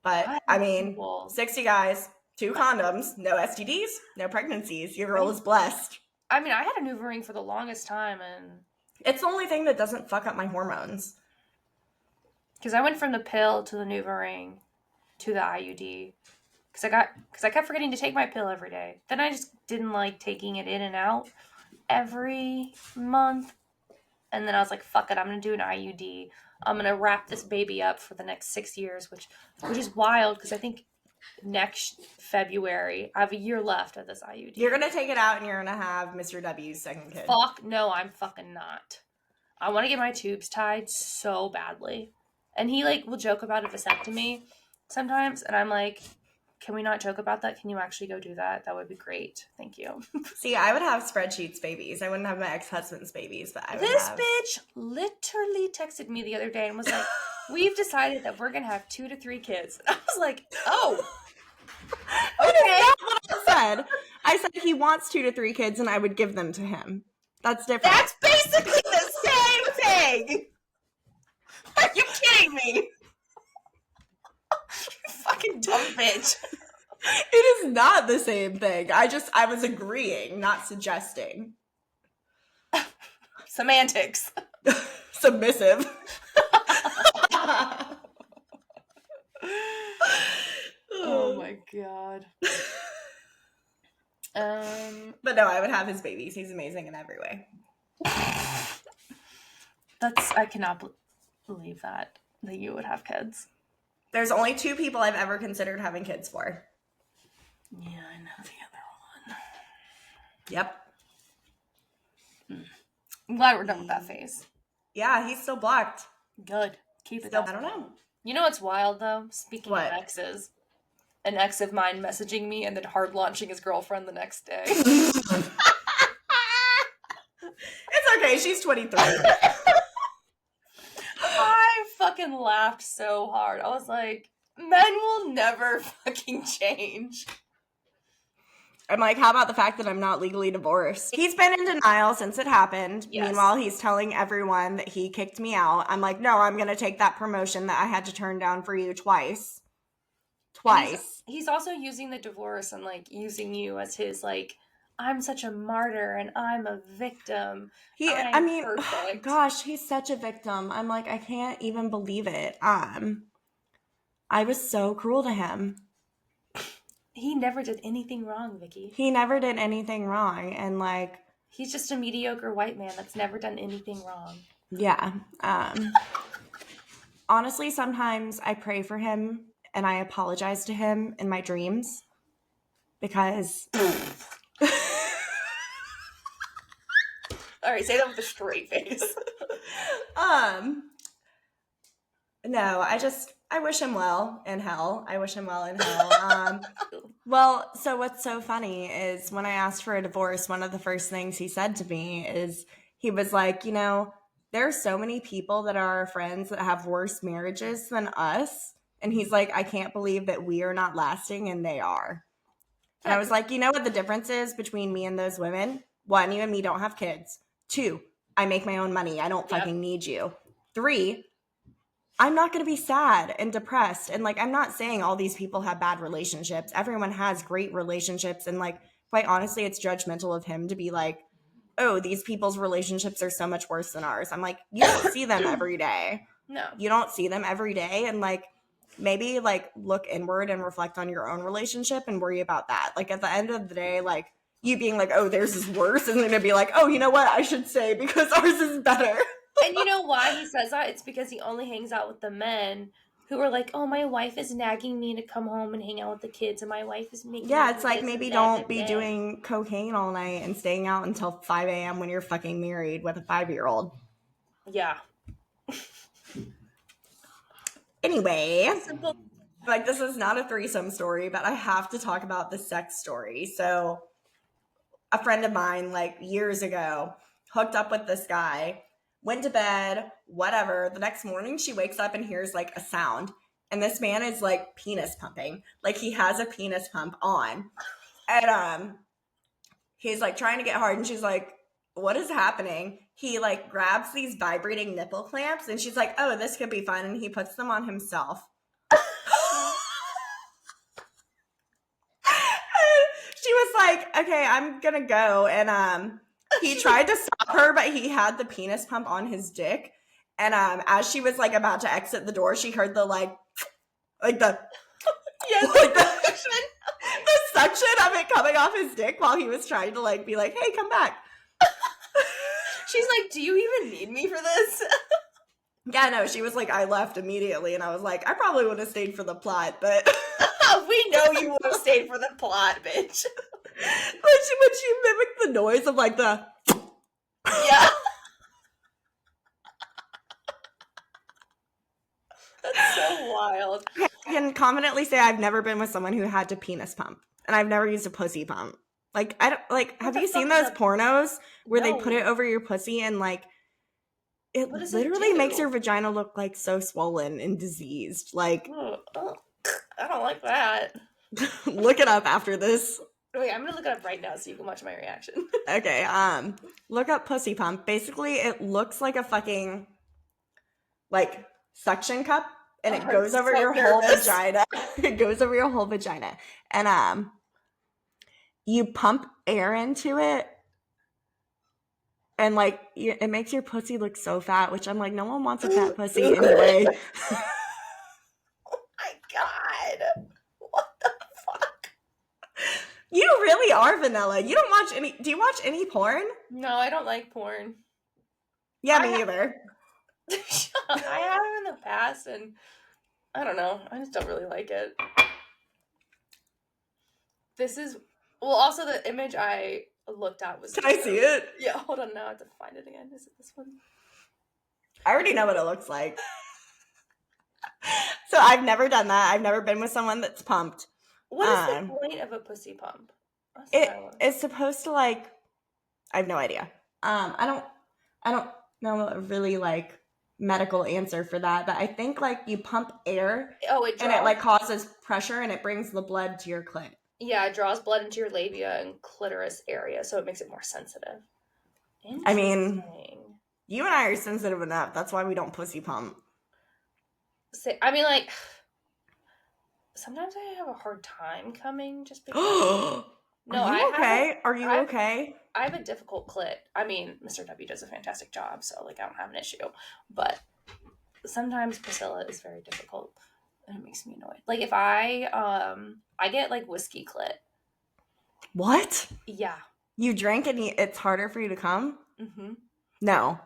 But, I mean, 60 guys, 2 condoms, no STDs, no pregnancies. Your girl is blessed. I mean, I had a NuvaRing for the longest time, and it's the only thing that doesn't fuck up my hormones. Because I went from the pill to the NuvaRing to the IUD. Because I kept forgetting to take my pill every day. Then I just didn't like taking it in and out every month. And then I was like, fuck it, I'm going to do an IUD. I'm going to wrap this baby up for the next 6 years, which is wild because I think next February, I have a year left of this IUD. You're going to take it out and you're going to have Mr. W's second kid. Fuck, no, I'm fucking not. I want to get my tubes tied so badly. And he, like, will joke about a vasectomy sometimes. And I'm like, can we not joke about that? Can you actually go do that? That would be great. Thank you. See, I would have Spreadsheet's babies. I wouldn't have my ex-husband's babies, but I would bitch literally texted me the other day and was like, we've decided that we're going to have 2 to 3 kids. And I was like, oh. Okay. That's what I said. I said he wants 2 to 3 kids and I would give them to him. That's different. That's basically the same thing. Are you kidding me? You fucking dumb bitch. It is not the same thing. I was agreeing, not suggesting. Semantics. Submissive. Oh my God. But no, I would have his babies. He's amazing in every way. I cannot believe that you would have kids. There's only 2 people I've ever considered having kids for. Yeah, I know the other one. Yep. I'm glad we're done with that phase. Yeah, he's still blocked. Good. Keep it still, up. I don't know. You know what's wild, though? Speaking of exes, an ex of mine messaging me and then hard launching his girlfriend the next day. It's okay. She's 23. I fucking laughed so hard. I was like, Men will never fucking change. I'm like, how about the fact that I'm not legally divorced? He's been in denial since it happened. Yes. Meanwhile, he's telling everyone that he kicked me out. I'm like, no, I'm going to take that promotion that I had to turn down for you twice. He's also using the divorce and like using you as his like, I'm such a martyr and I'm a victim. Perfect. Gosh, he's such a victim. I'm like, I can't even believe it. I was so cruel to him. He never did anything wrong, Vicky. He never did anything wrong. And like, he's just a mediocre white man that's never done anything wrong. Yeah. Honestly, sometimes I pray for him and I apologize to him in my dreams because... All right, say that with a straight face. No, I wish him well in hell. Well, so what's so funny is when I asked for a divorce, one of the first things he said to me is he was like, you know, there are so many people that are our friends that have worse marriages than us. And he's like, I can't believe that we are not lasting and they are. And I was like, you know what the difference is between me and those women? 1, you and me don't have kids. 2, I make my own money. I don't fucking need you. 3, I'm not going to be sad and depressed. And like, I'm not saying all these people have bad relationships. Everyone has great relationships. And like, quite honestly, it's judgmental of him to be like, oh, these people's relationships are so much worse than ours. I'm like, you don't see them every day. No. You don't see them every day. And like, maybe like look inward and reflect on your own relationship and worry about that. Like at the end of the day, like you being like, oh, theirs is worse. And then to be like, oh, you know what? I should say because ours is better. And you know why he says that? It's because he only hangs out with the men who are like, oh, my wife is nagging me to come home and hang out with the kids, and my wife is making it's like maybe don't be doing cocaine all night and staying out until 5 a.m. when you're fucking married with a 5-year-old. Yeah. Anyway, like this is not a threesome story, but I have to talk about the sex story. So a friend of mine, like years ago, hooked up with this guy, went to bed, whatever. The next morning she wakes up and hears like a sound. And this man is like penis pumping. Like he has a penis pump on. And he's like trying to get hard and she's like, what is happening? He like grabs these vibrating nipple clamps and she's like, oh, this could be fun. And he puts them on himself. She was like, okay, I'm gonna go. And he tried to stop her, but he had the penis pump on his dick. And as she was like about to exit the door, she heard the like the yes, like the suction of it coming off his dick while he was trying to like be like, hey, come back. She's like, do you even need me for this? Yeah, no, she was like, I left immediately. And I was like, I probably would have stayed for the plot, but we know you would have stayed for the plot, bitch. But she mimicked the noise of like the yeah. That's so wild. I can confidently say I've never been with someone who had to penis pump, and I've never used a pussy pump. Like I don't like. Have you seen those pornos where they put it over your pussy and like it literally makes your vagina look like so swollen and diseased? Like I don't like that. Look it up after this. Wait, I'm gonna look it up right now so you can watch my reaction. Okay, look up pussy pump. Basically, it looks like a fucking like suction cup, and it goes over your whole vagina. It goes over your whole vagina, and you pump air into it, and like it makes your pussy look so fat. Which I'm like, no one wants a fat pussy anyway. Oh my god. You really are vanilla. You don't watch any. Do you watch any porn? No, I don't like porn. Yeah, me either. I have in the past, and I don't know. I just don't really like it. This is also the image I looked at was. Can I see it? Yeah, hold on. Now I have to find it again. Is it this one? I already know what it looks like. So I've never done that. I've never been with someone that's pumped. What is the point of a pussy pump? It's supposed to like, I have no idea. I don't know really like medical answer for that, but I think like you pump air it and draws. it like causes pressure and it brings the blood to your clit. Yeah, it draws blood into your labia and clitoris area, so it makes it more sensitive. I mean, you and I are sensitive enough. That's why we don't pussy pump. I mean, like, sometimes I have a hard time coming just because. No, are you okay? Are you okay? I have a difficult clit. I mean, Mr. W does a fantastic job, so like I don't have an issue. But sometimes Priscilla is very difficult, and it makes me annoyed. Like if I get like whiskey clit. What? Yeah. You drink and it's harder for you to come? Mm-hmm. No.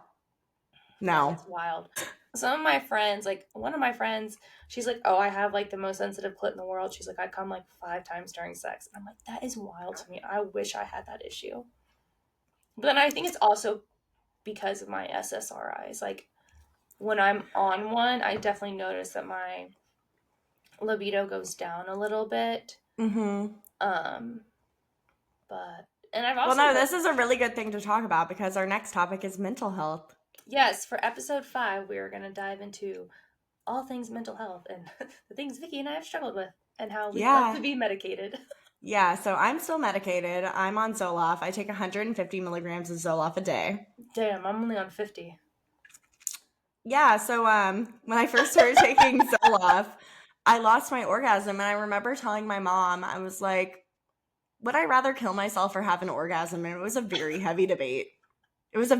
It's wild. Some of my friends, like one of my friends, she's like, oh, I have like the most sensitive clit in the world. She's like, I come like 5 times during sex. And I'm like, that is wild to me. I wish I had that issue. But then I think it's also because of my SSRIs. Like when I'm on one, I definitely notice that my libido goes down a little bit. Mm-hmm. But and I've also this is a really good thing to talk about because our next topic is mental health. Yes, for episode 5, we are going to dive into all things mental health and the things Vicky and I have struggled with and how we love to be medicated. Yeah, so I'm still medicated. I'm on Zoloft. I take 150 milligrams of Zoloft a day. Damn, I'm only on 50. Yeah, so when I first started taking Zoloft, I lost my orgasm, and I remember telling my mom, I was like, would I rather kill myself or have an orgasm? And it was a very heavy debate. I was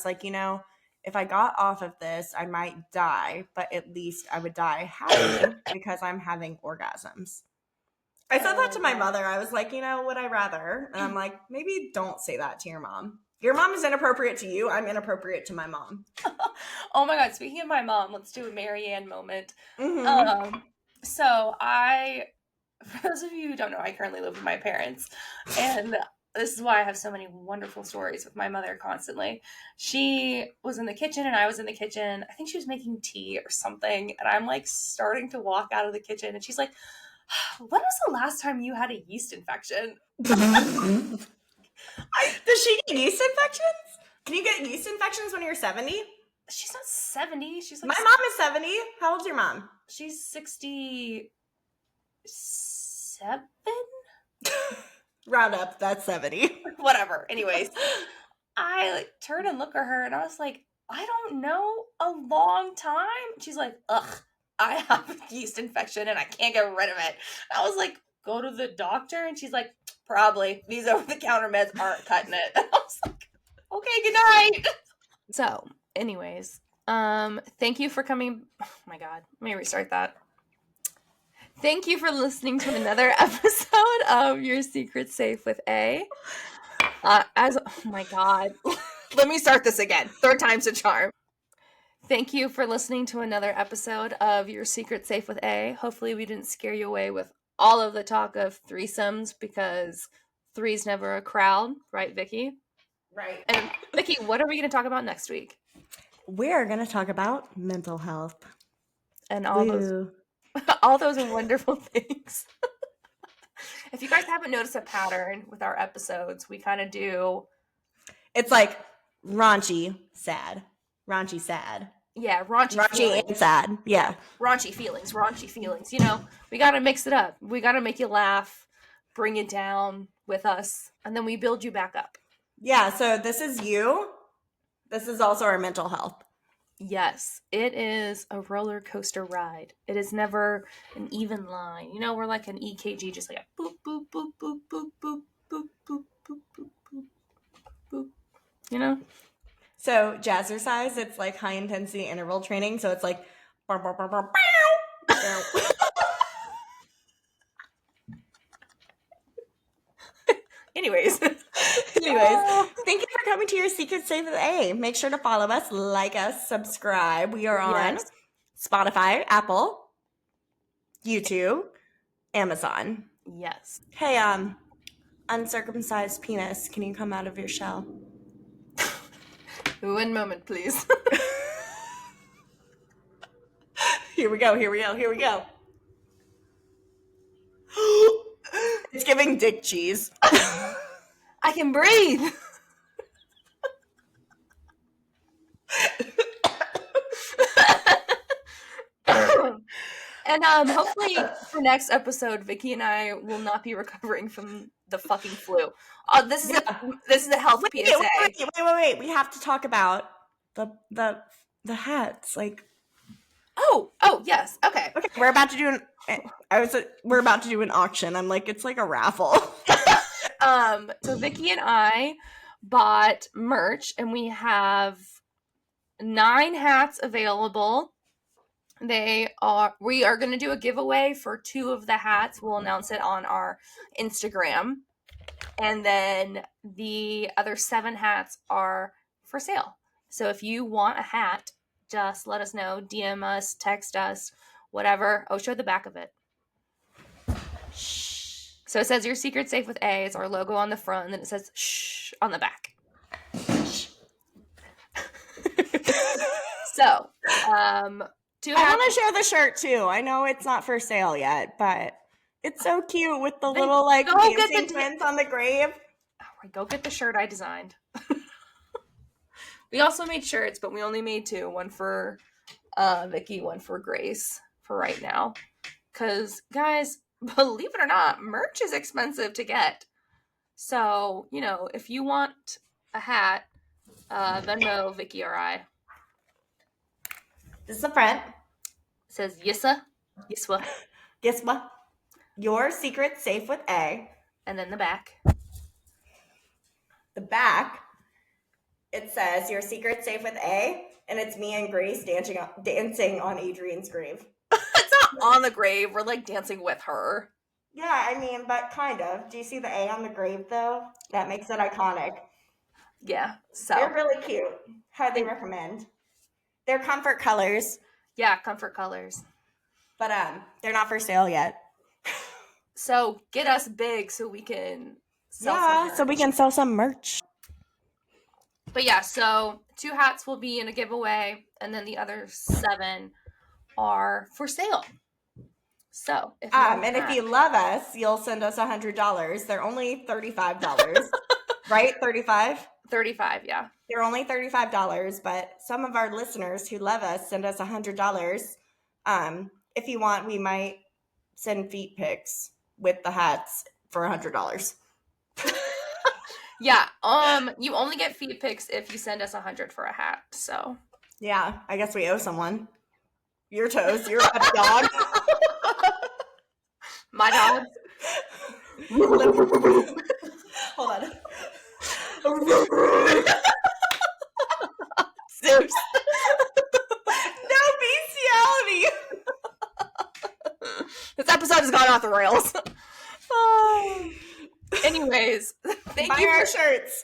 like, if I got off of this, I might die, but at least I would die happy because I'm having orgasms. I said that to my mother. I was like, would I rather? And I'm like, maybe don't say that to your mom. Your mom is inappropriate to you. I'm inappropriate to my mom. Oh my God. Speaking of my mom, let's do a Marianne moment. Mm-hmm. So for those of you who don't know, I currently live with my parents, and this is why I have so many wonderful stories with my mother constantly. She was in the kitchen and I was in the kitchen. I think she was making tea or something. And I'm like starting to walk out of the kitchen and she's like, when was the last time you had a yeast infection? Does she get yeast infections? Can you get yeast infections when you're 70? She's not 70. She's like my mom is 70. How old's your mom? She's 67. Round up, that's 70. Whatever. Anyways, I like turned and looked at her and I was like, I don't know, a long time. She's like, ugh, I have a yeast infection and I can't get rid of it. I was like, go to the doctor? And she's like, probably. These over-the-counter meds aren't cutting it. And I was like, okay, good night. So, anyways, thank you for coming. Oh my God, let me restart that. Thank you for listening to another episode of Your Secret Safe with A. Oh my God. Let me start this again. 3rd time's a charm. Thank you for listening to another episode of Your Secret Safe with A. Hopefully we didn't scare you away with all of the talk of threesomes because three's never a crowd, right, Vicky? Right. And Vicky, what are we going to talk about next week? We're going to talk about mental health. And all those wonderful things. If you guys haven't noticed a pattern with our episodes, we kind of do. It's like raunchy, sad. Raunchy, sad. Yeah, raunchy and sad. Yeah. Raunchy feelings. We got to mix it up. We got to make you laugh, bring it down with us, and then we build you back up. Yeah, so this is you. This is also our mental health. Yes, it is a roller coaster ride. It is never an even line. We're like an EKG, just like a boop, boop, boop, boop, boop, boop, boop, boop, boop, boop, boop, boop. So jazzercise, it's like high intensity interval training. So it's like. Anyways, thank you for coming to Your Secret Safe with A. Make sure to follow us, like us, subscribe. We are on Spotify, Apple, YouTube, Amazon. Yes. Hey, uncircumcised penis, can you come out of your shell? 1 moment, please. Here we go. It's giving dick cheese. I can breathe. And hopefully for next episode, Vicky and I will not be recovering from the fucking flu. This is a health PSA. Wait. We have to talk about the hats. Like, oh yes. Okay. We're about to do an auction. I'm like, it's like a raffle. So Vicky and I bought merch, and we have 9 hats available. We are going to do a giveaway for 2 of the hats. We'll announce it on our Instagram. And then the other 7 hats are for sale. So if you want a hat, just let us know, DM us, text us, whatever. Oh, show the back of it. Shh. So it says your secret's safe with A. It's our logo on the front, and then it says shh on the back. So, I want to share the shirt too. I know it's not for sale yet, but it's so cute with the little like dancing twins on the grave. Go get the shirt I designed. We also made shirts, but we only made 2. One for Vicky, one for Grace for right now. Because, guys, believe it or not, merch is expensive to get. So, if you want a hat, Venmo Vicky or I. This is the front. It says Yissa. Yiswa. Yiswa. Your secret's safe with A. And then the back. The back, it says your secret's safe with A, and it's me and Grace dancing on Adrian's grave. It's not on the grave. We're like dancing with her. Yeah, I mean, but kind of. Do you see the A on the grave though? That makes it iconic. Yeah. So they're really cute. Highly recommend. They're comfort colors. Yeah, comfort colors. But they're not for sale yet. So get us big so we can sell some merch. So we can sell some merch. But yeah, so 2 hats will be in a giveaway, and then the other 7 are for sale. So if you love us, you'll send us $100. They're only $35. Right? 35? 35, yeah. They're only $35, but some of our listeners who love us send us $100. If you want, we might send feet pics with the hats for $100. Yeah, you only get feet pics if you send us $100 for a hat. So yeah, I guess we owe someone. Your toes, your dog. My dog. Hold on. Zeus. No bestiality. This episode has gone off the rails. Anyways, thank you. Buy our shirts.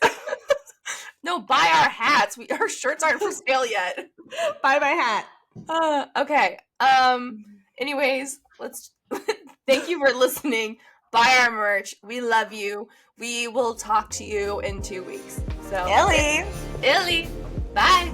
No, buy our hats. Our shirts aren't for sale yet. Buy my hat. Okay. Anyways, thank you for listening. Buy our merch. We love you. We will talk to you in 2 weeks. So Illy. Bye.